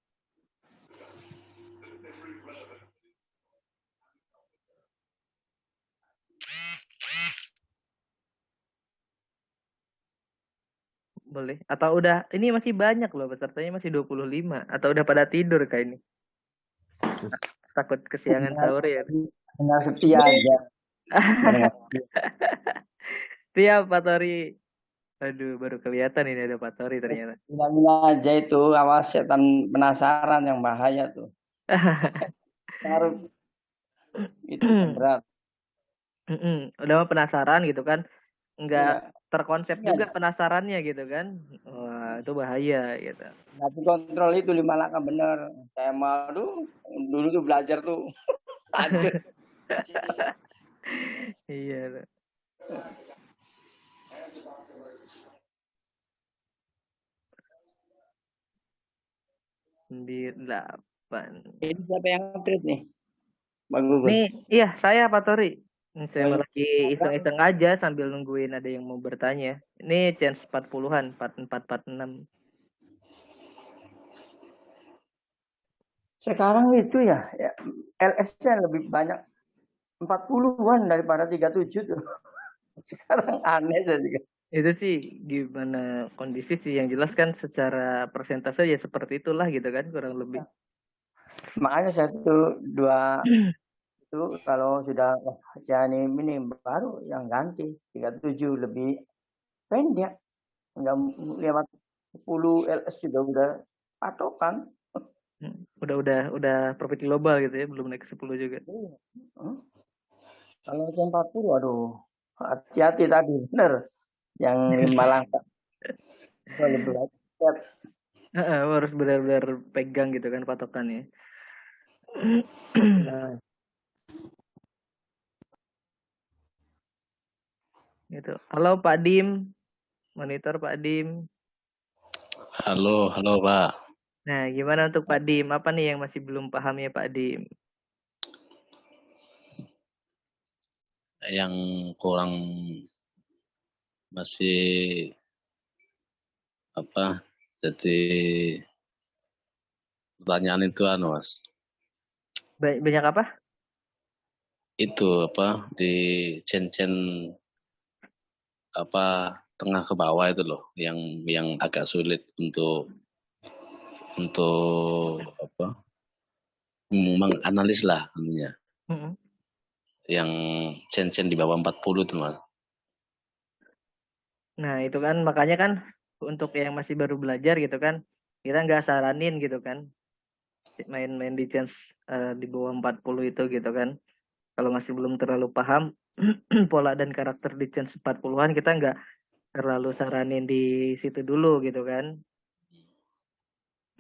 Boleh. Atau udah, ini masih banyak loh, pesertanya masih 25. Atau udah pada tidur kayak ini. Takut kesiangan sahur ya. Benar setia aja. Siap, Pak Tori. Aduh, baru kelihatan ini ada Pak Tori ternyata. Bila aja itu, awas setan penasaran yang bahaya tuh. Harus itu berat. Udah penasaran gitu kan, nggak Iya. terkonsep Iya. juga penasarannya gitu kan. Wah, itu bahaya gitu. Tapi kontrol itu 5 langkah bener. Saya malu dulu tuh belajar tuh. Lanjut. Iya. Delapan. Ini siapa yang nge-treat nih? Bang Gugun. Nih, iya saya Pak Tori. Ini saya lagi iseng-iseng aja sambil nungguin ada yang mau bertanya. Ini chance 40-an, 4446. Sekarang itu ya LS-nya lebih banyak 40-an daripada 37 tuh. Sekarang aneh saya juga. Itu sih gimana kondisi sih, yang jelas kan secara persentase ya seperti itulah gitu kan kurang lebih. Makanya satu dua itu kalau sudah jangan ini baru yang ganti 37 lebih pendek, nggak lewat 10 LS juga udah patokan. Udah profit global gitu ya, belum naik ke 10 juga. Kalau 40, aduh, hati-hati tadi bener yang 5 langkah. Harus benar-benar pegang gitu kan patokannya. Gitu. Halo Pak Dim, monitor Pak Dim. Halo Pak. Nah, gimana untuk Pak Dim? Apa nih yang masih belum paham ya Pak Dim? Yang kurang masih apa? Jadi pertanyaan itu Mas. Banyak apa? Itu apa di chain apa tengah ke bawah itu loh, yang agak sulit untuk apa menganalis lah namanya. Yang chain di bawah 40 tuh Mas. Nah itu kan makanya kan untuk yang masih baru belajar gitu kan, kita nggak saranin gitu kan main di chance di bawah 40 itu gitu kan. Kalau masih belum terlalu paham pola dan karakter di chance 40-an, kita nggak terlalu saranin di situ dulu gitu kan.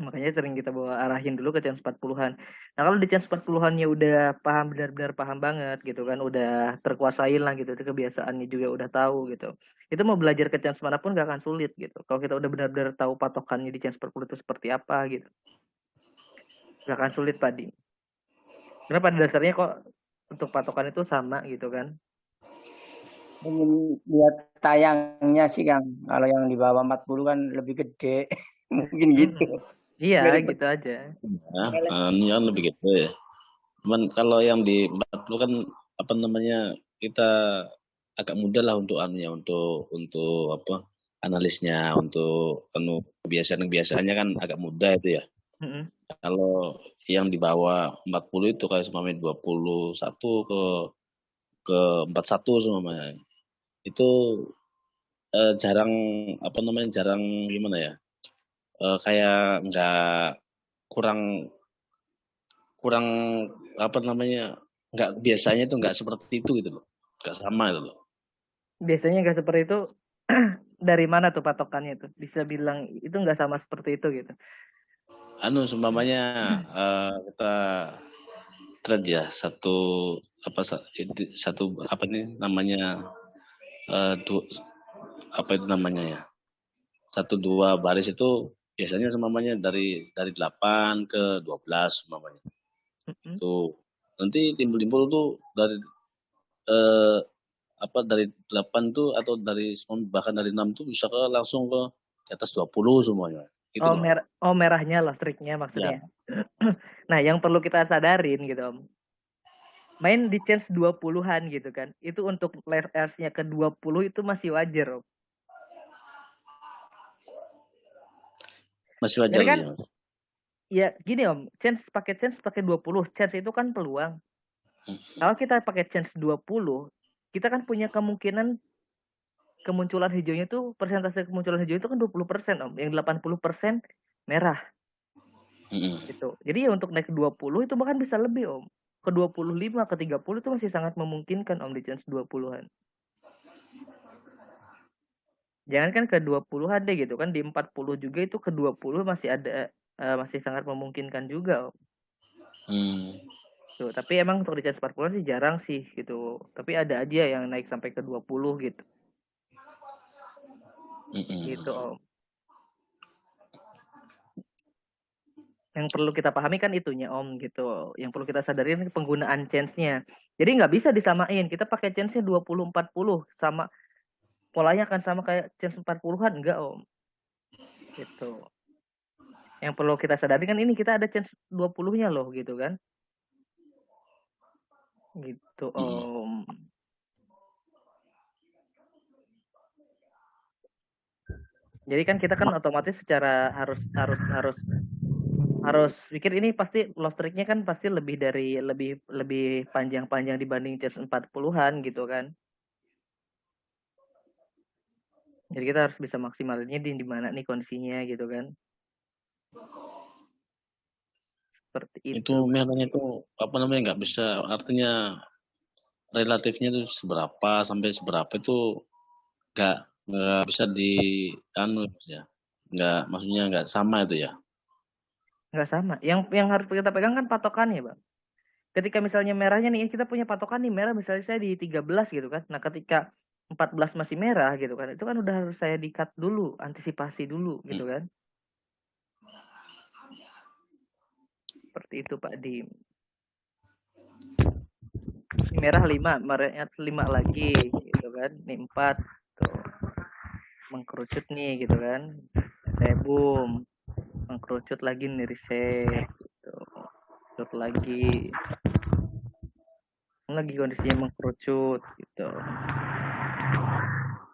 Makanya sering kita bawa arahin dulu ke chance 40-an. Nah kalau di chance 40-annya udah paham, benar-benar paham banget gitu kan, udah terkuasain lah gitu, kebiasaannya juga udah tahu gitu. Itu mau belajar ke chance manapun gak akan sulit gitu. Kalau kita udah benar-benar tahu patokannya di chance 40 itu seperti apa gitu. Gak akan sulit Pak Dim. Karena pada dasarnya kok untuk patokan itu sama gitu kan. Lihat tayangnya sih Kang. Kalau yang di bawah 40 kan lebih gede. Mungkin gitu. Iya, gitu aja. Ini kan lebih gitu ya. Cuman kalau yang di 40 kan apa namanya, kita agak mudah lah untuk untuk apa analisnya, untuk kebiasaannya kan agak mudah itu ya. Kalau yang di bawah 40 itu kayak semamanya 21 ke 41 semamanya. Itu jarang apa namanya, jarang gimana ya? Kayak nggak kurang apa namanya, nggak, biasanya itu nggak seperti itu gitu loh, nggak sama itu loh. Biasanya nggak seperti itu. Dari mana tuh patokannya tuh bisa bilang itu nggak sama seperti itu gitu? Seumpamanya kita trade ya satu apa nih namanya, apa itu namanya ya? 1-2 baris itu biasanya semuanya dari 8 ke 12 semuanya. Tuh nanti timbul-timbul tuh dari dari 8 tuh atau bahkan dari 6 tuh bisa langsung ke di atas 20 semuanya. Gitu Oh, loh. merahnya loh streaknya maksudnya. Ya. Nah, yang perlu kita sadarin gitu Om. Main di chance 20-an gitu kan. Itu untuk S-nya ke 20 itu masih wajar Om. Masih wajar kan, ya. Ya gini Om, chance pakai 20. Chance itu kan peluang. Kalau kita pakai chance 20, kita kan punya kemungkinan kemunculan hijaunya itu, persentase kemunculan hijau itu kan 20% Om. Yang 80% merah. Gitu. Jadi ya untuk naik ke 20 itu bahkan bisa lebih Om. Ke 25, ke 30 itu masih sangat memungkinkan Om di chance 20-an. Jangan kan ke 20-an deh gitu kan, di 40 juga itu ke 20 masih ada masih sangat memungkinkan juga Om. Tuh, tapi emang untuk di chance 40-an sih jarang sih gitu. Tapi ada aja yang naik sampai ke 20 gitu. Gitu Om. Yang perlu kita pahami kan itunya Om gitu. Yang perlu kita sadarin penggunaan chance-nya. Jadi nggak bisa disamain. Kita pakai chance-nya 20-40 sama polanya akan sama kayak chance 40-an enggak Om. Gitu. Yang perlu kita sadari kan ini kita ada chance 20-nya loh gitu kan. Gitu Om. Jadi kan kita kan otomatis secara harus pikir ini pasti loss streak-nya kan pasti lebih panjang-panjang dibanding chance 40-an gitu kan. Jadi kita harus bisa maksimalinnya di mana nih kondisinya gitu kan. Seperti itu. Itu merahnya itu nggak bisa, artinya relatifnya itu seberapa sampai seberapa itu nggak bisa ya. Maksudnya nggak sama itu ya. Nggak sama. Yang harus kita pegang kan patokannya, Bang. Ketika misalnya merahnya nih, kita punya patokan nih merah misalnya saya di 13 gitu kan. Nah, ketika 14 masih merah gitu kan. Itu kan udah harus saya di-cut dulu, antisipasi dulu gitu kan. Seperti itu Pak Dim. Ini merah 5, merahnya 5 lagi gitu kan. Ini 4 tuh. Mengkerucut nih gitu kan. Saya boom. Mengkerucut lagi nih reset gitu. Kerucut lagi kondisinya mengkerucut gitu.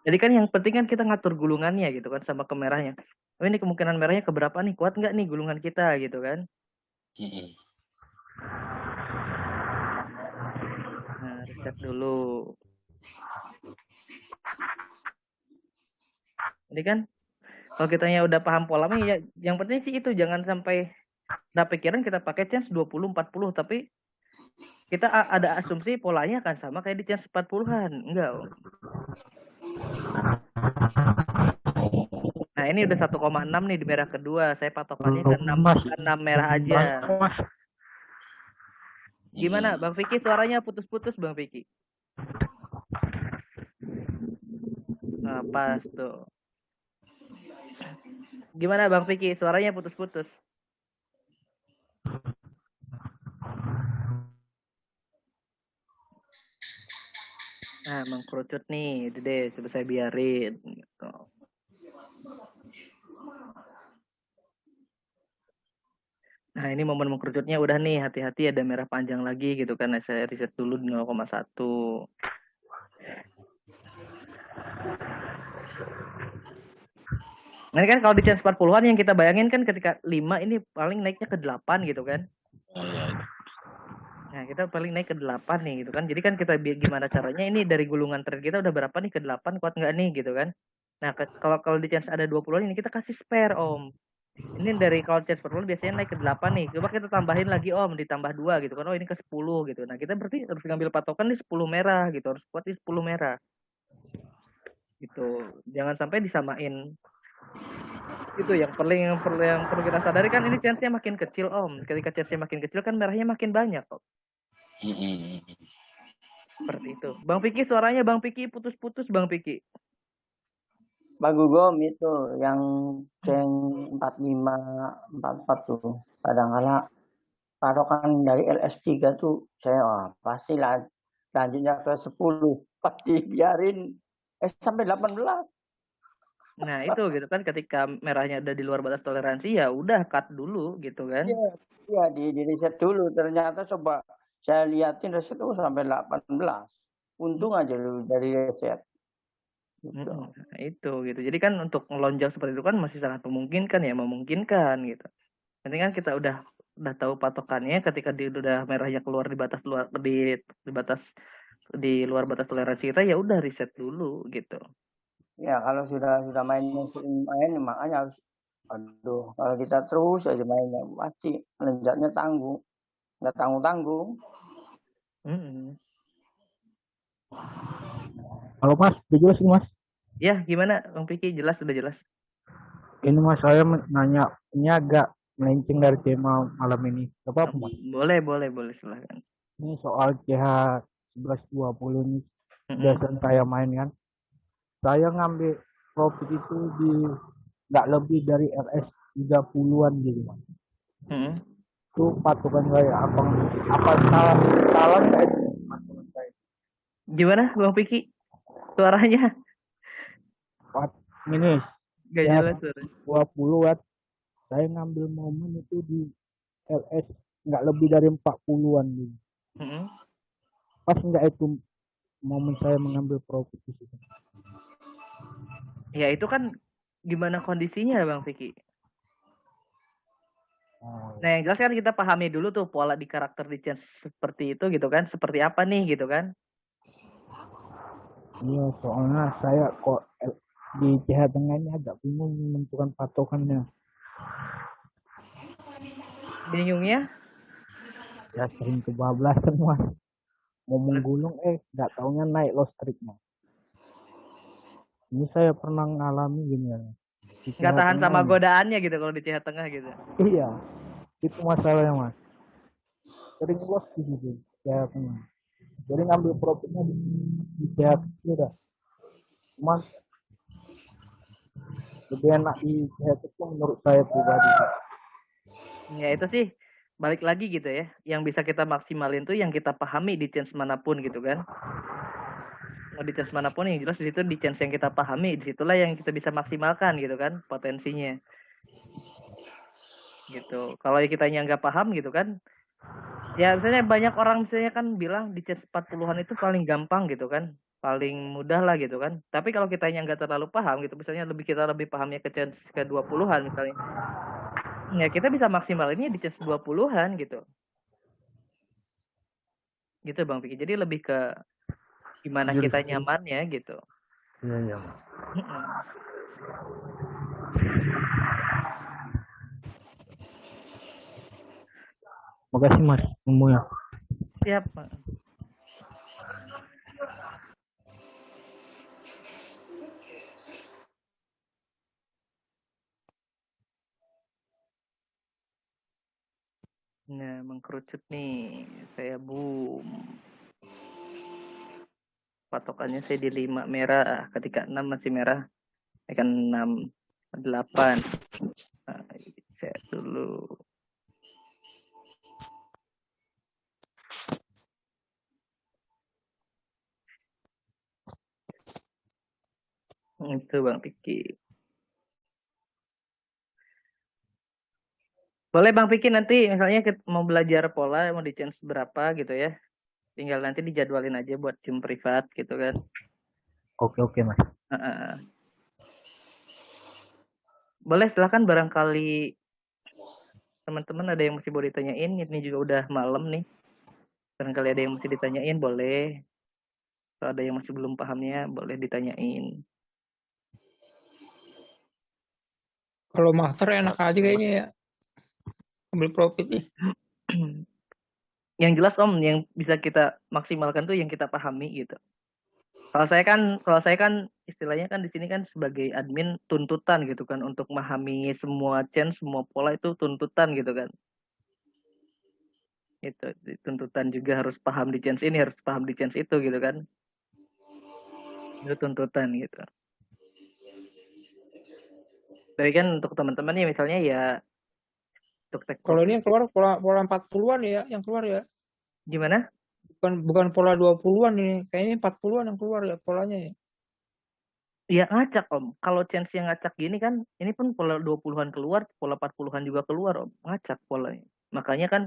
Jadi kan yang penting kan kita ngatur gulungannya gitu kan sama kemerahnya. Oh ini kemungkinan merahnya keberapa nih? Kuat nggak nih gulungan kita gitu kan? Nah, riset dulu. Jadi kan kalau kitanya udah paham polanya ya yang penting sih itu jangan sampai pikiran kita pakai chance 20 40 tapi kita ada asumsi polanya akan sama kayak di chance 40-an. Enggak. Nah, ini udah 1,6 nih di merah kedua. Saya patokannya ke 6 merah aja. Gimana Bang Vicky, suaranya putus-putus Bang Vicky? Nah, pas tuh. Gimana Bang Vicky, suaranya putus-putus? Nah, mengkerucut nih, itu deh, coba saya biarin. Gitu. Nah, ini momen mengkerucutnya udah nih, hati-hati ada merah panjang lagi gitu kan. Saya riset dulu di 0,1. Nah, ini kan kalau di chance 40-an yang kita bayangin kan ketika 5 ini paling naiknya ke 8 gitu kan. Nah, kita paling naik ke 8 nih gitu kan. Jadi kan kita gimana caranya ini dari gulungan trade kita udah berapa nih ke 8 kuat nggak nih gitu kan. Nah, kalau di chance ada 20 ini kita kasih spare Om. Ini dari kalau chance 40 biasanya naik ke 8 nih. Coba kita tambahin lagi Om, ditambah 2 gitu kan. Oh, ini ke 10 gitu. Nah, kita berarti harus ngambil patokan di 10 merah gitu. Harus kuat di 10 merah. Gitu. Jangan sampai disamain. Itu yang perlu kita sadari kan ini chance-nya makin kecil Om. Ketika chance-nya makin kecil kan merahnya makin banyak Om. Seperti itu. Bang Piki, suaranya Bang Piki putus-putus Bang Piki. Bang Gugum itu yang ceng 45 44 tuh. Kadang-kala patokan dari LS3 tuh saya pasti lanjutnya ke 10 pasti biarin sampai 18. Nah, itu gitu kan ketika merahnya udah di luar batas toleransi ya udah cut dulu gitu kan. Iya, di riset dulu. Ternyata coba saya liatin riset itu sampai 18. Untung aja lu dari riset. Gitu. Nah, itu gitu. Jadi kan untuk melonjak seperti itu kan masih sangat memungkinkan ya, memungkinkan gitu. Nanti kan kita udah tahu patokannya ketika udah merahnya keluar di batas luar di luar batas toleransi kita ya udah riset dulu gitu. Ya kalau sudah main makanya harus aduh kalau kita terus aja mainnya pasti melonjaknya tanggung, nggak tanggung. Halo Mas, udah jelas nih Mas. Ya gimana Bang Piki, jelas sudah jelas. Ini Mas saya nanya, ini agak melenceng dari tema malam ini. Gak apa-apa Mas? Boleh silahkan. Ini soal CH 1120 ini biasanya saya main kan. Saya ngambil profit itu di nggak lebih dari RS 30-an gitu Mas. Itu patokan saya apa salah nggak itu patokan saya? Gimana Bang Piki? Suaranya ini gak ya, jelas suaranya. 20 watt. Saya ngambil momen itu di LS nggak lebih dari 40-an gitu. Pas nggak itu momen saya mengambil profit di situ. Ya itu kan gimana kondisinya Bang Piki? Nah yang jelas kan kita pahami dulu tuh pola di karakter di chance seperti itu gitu kan. Seperti apa nih gitu kan. Iya soalnya saya kok di CH tengahnya agak bingung menentukan patokannya. Bingungnya? Ya sering kebablasan Mas. Mau menggulung nggak taunya naik loss streaknya. Ini saya pernah ngalami gini ya. Nggak tahan sama godaannya gitu kalau di CH tengah gitu. Iya, itu masalahnya Mas. Sering loss di situ CH tengah. Jadi ngambil profitnya di CH udah. Mas lebih enak di CH itu menurut saya pribadi. Ya itu sih balik lagi gitu ya. Yang bisa kita maksimalin tuh yang kita pahami di chance manapun gitu kan. Mau di chance manapun yang jelas di situ di chance yang kita pahami, disitulah yang kita bisa maksimalkan gitu kan potensinya. Gitu. Kalau kitanya nggak paham gitu kan. Ya misalnya banyak orang misalnya kan bilang di chance 40-an itu paling gampang gitu kan. Paling mudah lah gitu kan. Tapi kalau kitanya nggak terlalu paham gitu, misalnya kita lebih pahamnya ke chance ke 20-an misalnya. Ya kita bisa maksimal ini di chance 20-an gitu. Gitu Bang Piki. Jadi lebih ke gimana kita nyamannya gitu. Iya. Makasih Mas semuanya. Siap. Nah, mengkerucut nih. Saya boom. Patokannya saya di 5 merah. Ketika 6 masih merah. Akan 6, 8. Nah, saya dulu. Itu Bang Piki. Boleh Bang Piki nanti misalnya mau belajar pola, mau di chance berapa gitu ya. Tinggal nanti dijadwalin aja buat Zoom privat gitu kan. Oke Mas. Boleh silakan barangkali teman-teman ada yang masih mau ditanyain. Ini juga udah malam nih. Barangkali ada yang masih ditanyain boleh. Kalau ada yang masih belum pahamnya boleh ditanyain. Kalau master enak aja kayaknya ya. Ambil profit nih. Yang jelas Om, yang bisa kita maksimalkan tuh yang kita pahami gitu. Kalau saya kan istilahnya kan di sini kan sebagai admin tuntutan gitu kan untuk memahami semua chance, semua pola itu tuntutan gitu kan. Itu tuntutan juga harus paham di chance ini, harus paham di chance itu gitu kan. Itu tuntutan gitu. Tapi kan untuk teman-teman ya misalnya ya untuk take Kalau profit ini yang keluar pola 40-an ya, yang keluar ya. gimana? Bukan pola 20-an ini. Kayaknya 40-an yang keluar ya polanya ya. Ya ngacak Om. Kalau chance yang ngacak gini kan, ini pun pola 20-an keluar, pola 40-an juga keluar Om. Ngacak polanya. Makanya kan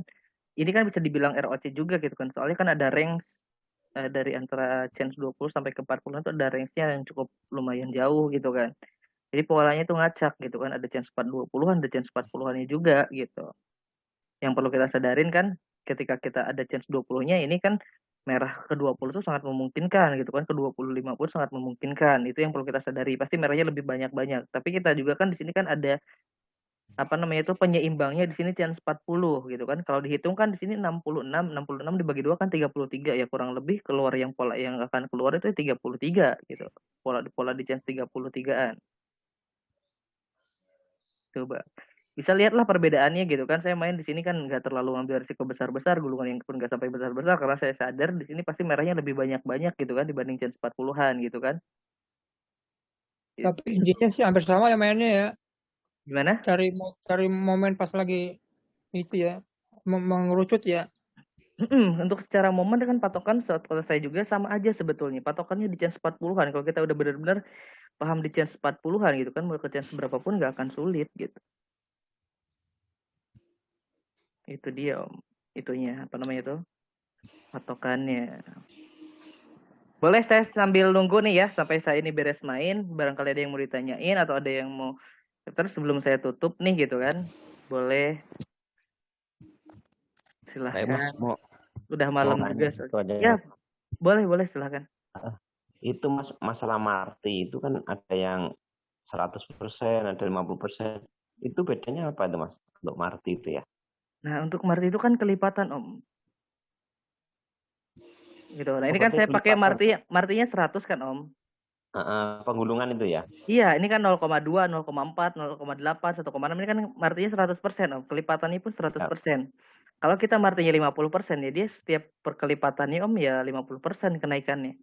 ini kan bisa dibilang ROC juga gitu kan. Soalnya kan ada range dari antara chance 20 sampai ke 40-an itu ada range-nya yang cukup lumayan jauh gitu kan. Jadi polanya itu ngacak gitu kan. Ada chance 420-an, ada chance 40-annya juga gitu. Yang perlu kita sadarin kan ketika kita ada chance 20-nya ini kan merah ke 20 itu sangat memungkinkan gitu kan, ke 25 pun sangat memungkinkan. Itu yang perlu kita sadari. Pasti merahnya lebih banyak-banyak. Tapi kita juga kan di sini kan ada apa namanya itu penyeimbangnya di sini chance 40 gitu kan. Kalau dihitung kan di sini 66 dibagi 2 kan 33 ya, kurang lebih keluar yang pola yang akan keluar itu 33 gitu. Pola di chance 33-an. Coba bisa lihatlah perbedaannya gitu kan. Saya main di sini kan nggak terlalu ngambil risiko besar-besar, gulungan yang pun nggak sampai besar-besar karena saya sadar di sini pasti merahnya lebih banyak-banyak gitu kan dibanding chance 40-an gitu kan. Tapi intinya sih hampir sama ya mainnya ya. Gimana? Cari momen pas lagi itu ya, mengerucut ya. Untuk secara momen kan patokan kalau saya juga sama aja sebetulnya. Patokannya di chance 40-an. Kalau kita udah benar-benar paham di chance 40-an gitu kan, mau ke chance berapapun nggak akan sulit gitu. Itu dia Om. Itunya apa namanya tuh? Patokannya. Boleh saya sambil nunggu nih ya sampai saya ini beres main. Barangkali ada yang mau ditanyain atau ada yang mau. Terus sebelum saya tutup nih gitu kan. Boleh. Baik Silahkan. Mas, mau Udah malam nanya juga. itu aja. Ya, boleh silahkan. Itu Mas, masalah Marti itu kan ada yang 100%, ada 50%. Itu bedanya apa itu Mas untuk Marti itu ya? Nah, untuk Marti itu kan kelipatan Om. Gitu. Nah, Oh, ini kan berarti saya pakai kelipatan. Martinya 100 kan Om. Penggulungan itu ya? Iya, ini kan 0,2, 0,4, 0,8, 1,6 ini kan Martinya 100% Om. Kelipatannya pun 100%. Kalau kita Martinya 50% ya dia setiap perkelipatannya Om ya 50% kenaikannya.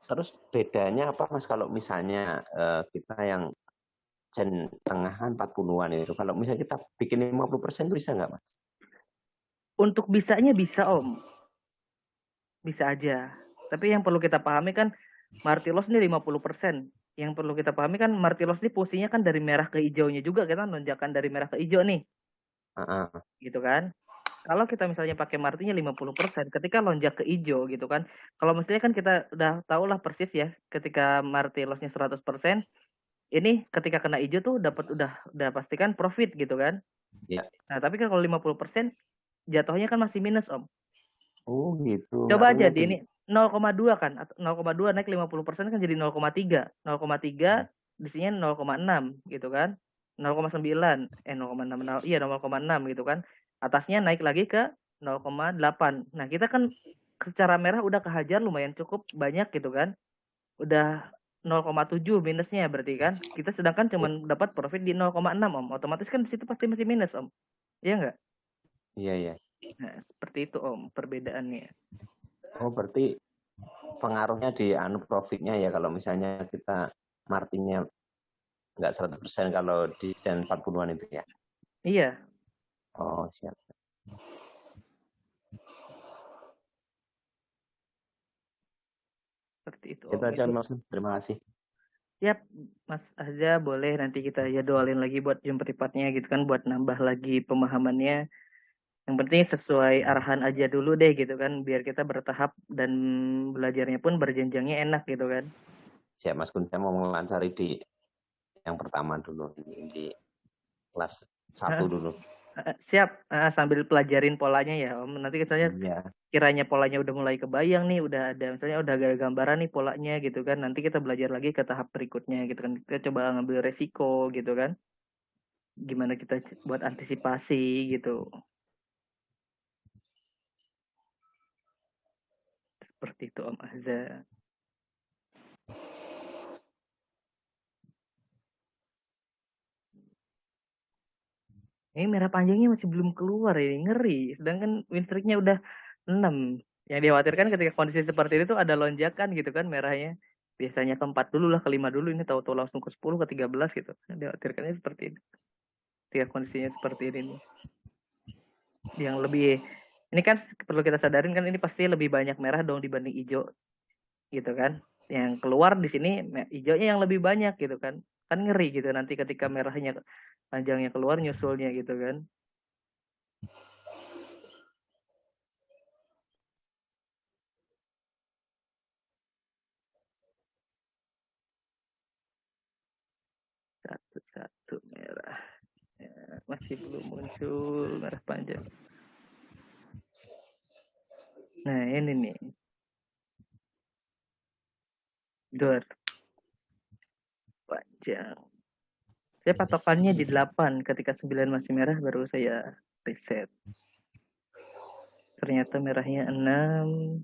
Terus bedanya apa Mas kalau misalnya kita yang tengahan 40-an itu, kalau misalnya kita bikin 50% itu bisa nggak Mas? Untuk bisanya bisa Om. Bisa aja. Tapi yang perlu kita pahami kan Marti loss ini 50%. Yang perlu kita pahami kan Marti loss ini fungsinya kan dari merah ke hijaunya juga, kita lonjakan dari merah ke hijau nih. Gitu kan. Kalau kita misalnya pakai Martinya 50%, ketika lonjak ke hijau gitu kan. Kalau mestinya kan kita udah tahu lah persis ya, ketika Marti loss-nya 100%, ini ketika kena hijau tuh udah pastikan profit gitu kan. Ya. Nah, tapi kan kalau 50% jatuhnya kan masih minus, Om. Oh, gitu. Coba aja di ini 0,2 kan, 0,2 naik 50% kan jadi 0,3. 0,3 di sini 0,6 gitu kan. 0,9 0,6 iya 0,6 gitu kan. Atasnya naik lagi ke 0,8. Nah, kita kan secara merah udah kehajar lumayan cukup banyak gitu kan. Udah 0,7 minusnya berarti kan. Kita sedangkan cuma dapat profit di 0,6 Om. Otomatis kan di situ pasti masih minus Om. Iya enggak? Iya. Nah, seperti itu Om perbedaannya. Oh, berarti pengaruhnya di profitnya ya kalau misalnya kita martinnya nggak 100% kalau di dan 40-an itu ya. Iya. Oh, siap. Seperti itu Itu Om. aja Mas. Terima kasih. Siap Mas Ahza, boleh nanti kita jadwalin lagi buat jam berikutnya gitu kan, buat nambah lagi pemahamannya. Yang penting sesuai arahan aja dulu deh gitu kan, biar kita bertahap dan belajarnya pun berjenjangnya enak gitu kan. Siap Mas Gun, saya mau melancari di yang pertama dulu, di kelas 1 dulu. Siap, sambil pelajarin polanya ya Om. Nanti misalnya kiranya polanya udah mulai kebayang nih, udah ada misalnya udah ada gambaran nih polanya gitu kan. Nanti kita belajar lagi ke tahap berikutnya gitu kan. Kita coba ngambil resiko gitu kan. Gimana kita buat antisipasi gitu. Seperti itu Om Ahza. Ini merah panjangnya masih belum keluar ini, ngeri. Sedangkan win streak-nya udah 6. Yang dikhawatirkan ketika kondisi seperti itu tuh ada lonjakan gitu kan merahnya. Biasanya ke 4 dulu lah, ke 5 dulu, ini tahu-tahu langsung ke 10, ke 13 gitu. Dikhawatirkannya seperti ini. Ketika kondisinya seperti ini nih. Yang lebih, ini kan perlu kita sadarin kan ini pasti lebih banyak merah dong dibanding hijau gitu kan. Yang keluar di sini hijaunya yang lebih banyak gitu kan. Kan ngeri gitu nanti ketika merahnya panjangnya keluar nyusulnya gitu kan. Satu merah ya, masih belum muncul merah panjang. Nah ini nih dor panjang. Saya patokannya di 8, ketika 9 masih merah baru saya reset. Ternyata merahnya 6.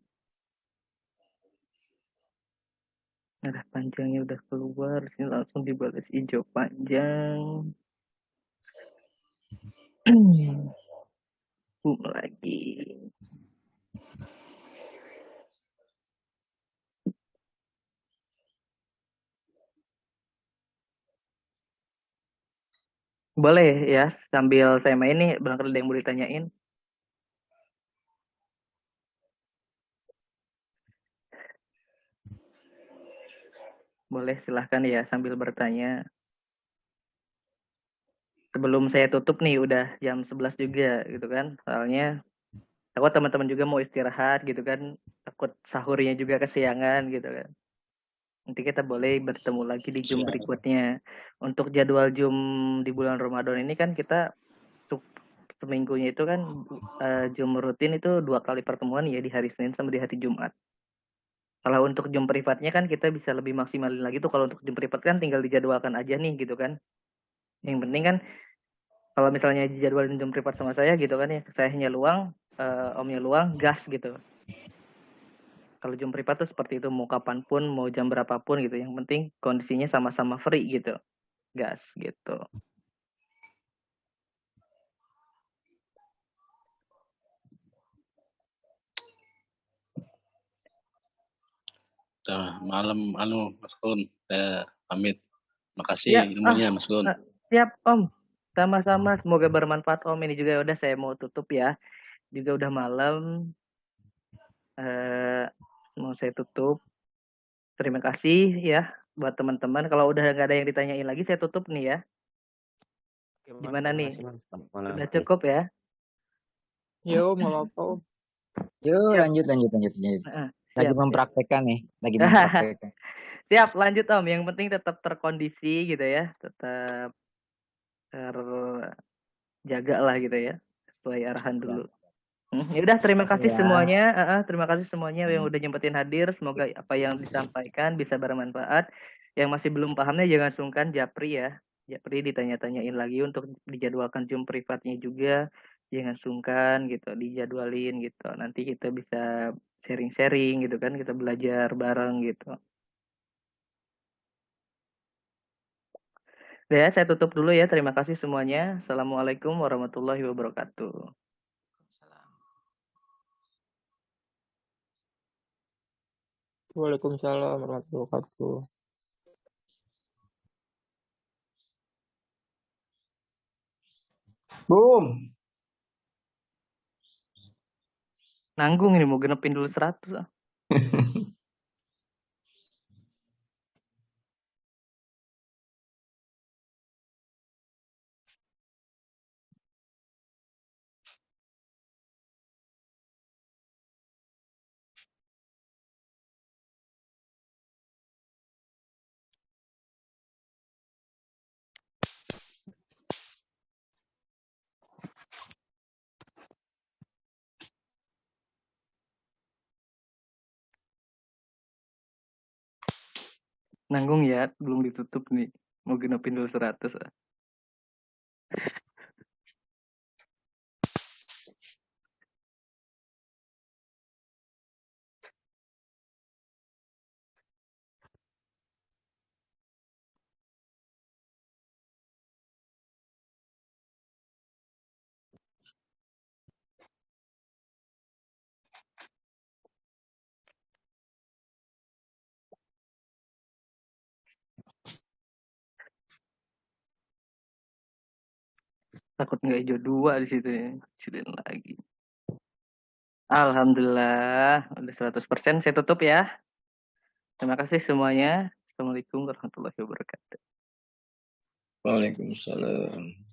Merah panjangnya udah keluar, sini langsung dibalas hijau panjang. Lagi. Boleh ya, sambil saya main nih, barangkali ada yang mau ditanyain. Boleh, silahkan ya sambil bertanya. Sebelum saya tutup nih, udah jam 11 juga gitu kan. Soalnya takut teman-teman juga mau istirahat gitu kan. Takut sahurnya juga kesiangan gitu kan. Nanti kita boleh bertemu lagi di Zoom Siap. berikutnya. Untuk jadwal Zoom di bulan Ramadan ini kan kita seminggunya itu kan Zoom rutin itu 2 kali pertemuan ya, di hari Senin sama di hari Jumat. Kalau untuk Zoom privatnya kan kita bisa lebih maksimalin lagi tuh. Kalau untuk Zoom privat kan tinggal dijadwalkan aja nih gitu kan. Yang penting kan kalau misalnya dijadwalin Zoom privat sama saya gitu kan ya, saya hanya luang, omnya luang, gas gitu. Kalau Zoom privat tuh seperti itu, mau kapanpun, mau jam berapapun gitu. Yang penting kondisinya sama-sama free gitu. Gas gitu. Malam Mas Kun, saya pamit. Makasih Ya, ilmunya Mas Kun. siap Om. Sama-sama, semoga bermanfaat Om. Ini juga udah saya mau tutup ya. Juga udah malam. Mau saya tutup. Terima kasih ya buat teman-teman. Kalau udah nggak ada yang ditanyain lagi, saya tutup nih ya. Oke, Mas, Gimana terima nih? kasih, Mas. Selamat malam. Udah cukup ya? Yo, nggak apa-apa. Om. Yuk, Siap. lanjut. Lagi Siap. mempraktekkan nih, lagi mempraktekkan. Siap, lanjut Om. Yang penting tetap terkondisi gitu ya. Tetap terjaga lah gitu ya. Sesuai arahan dulu. Ya udah, terima kasih Ya. semuanya. Terima kasih semuanya yang udah nyempetin hadir. Semoga apa yang disampaikan bisa bermanfaat. Yang masih belum pahamnya jangan sungkan japri ya. Japri ditanya-tanyain lagi untuk dijadwalkan Zoom privatnya juga. Jangan sungkan gitu, dijadwalin gitu. Nanti kita bisa sharing-sharing gitu kan, kita belajar bareng gitu. Ya, saya tutup dulu ya. Terima kasih semuanya. Assalamualaikum warahmatullahi wabarakatuh. Waalaikumsalam warahmatullahi wabarakatuh. Boom. Nanggung ini mau genepin dulu 100. Nanggung ya, belum ditutup nih. Mau genepin dulu 100. Takut nggak hijau 2 di situ ya. Presiden lagi. Alhamdulillah, udah 100% saya tutup ya. Terima kasih semuanya. Assalamualaikum warahmatullahi wabarakatuh. Waalaikumsalam.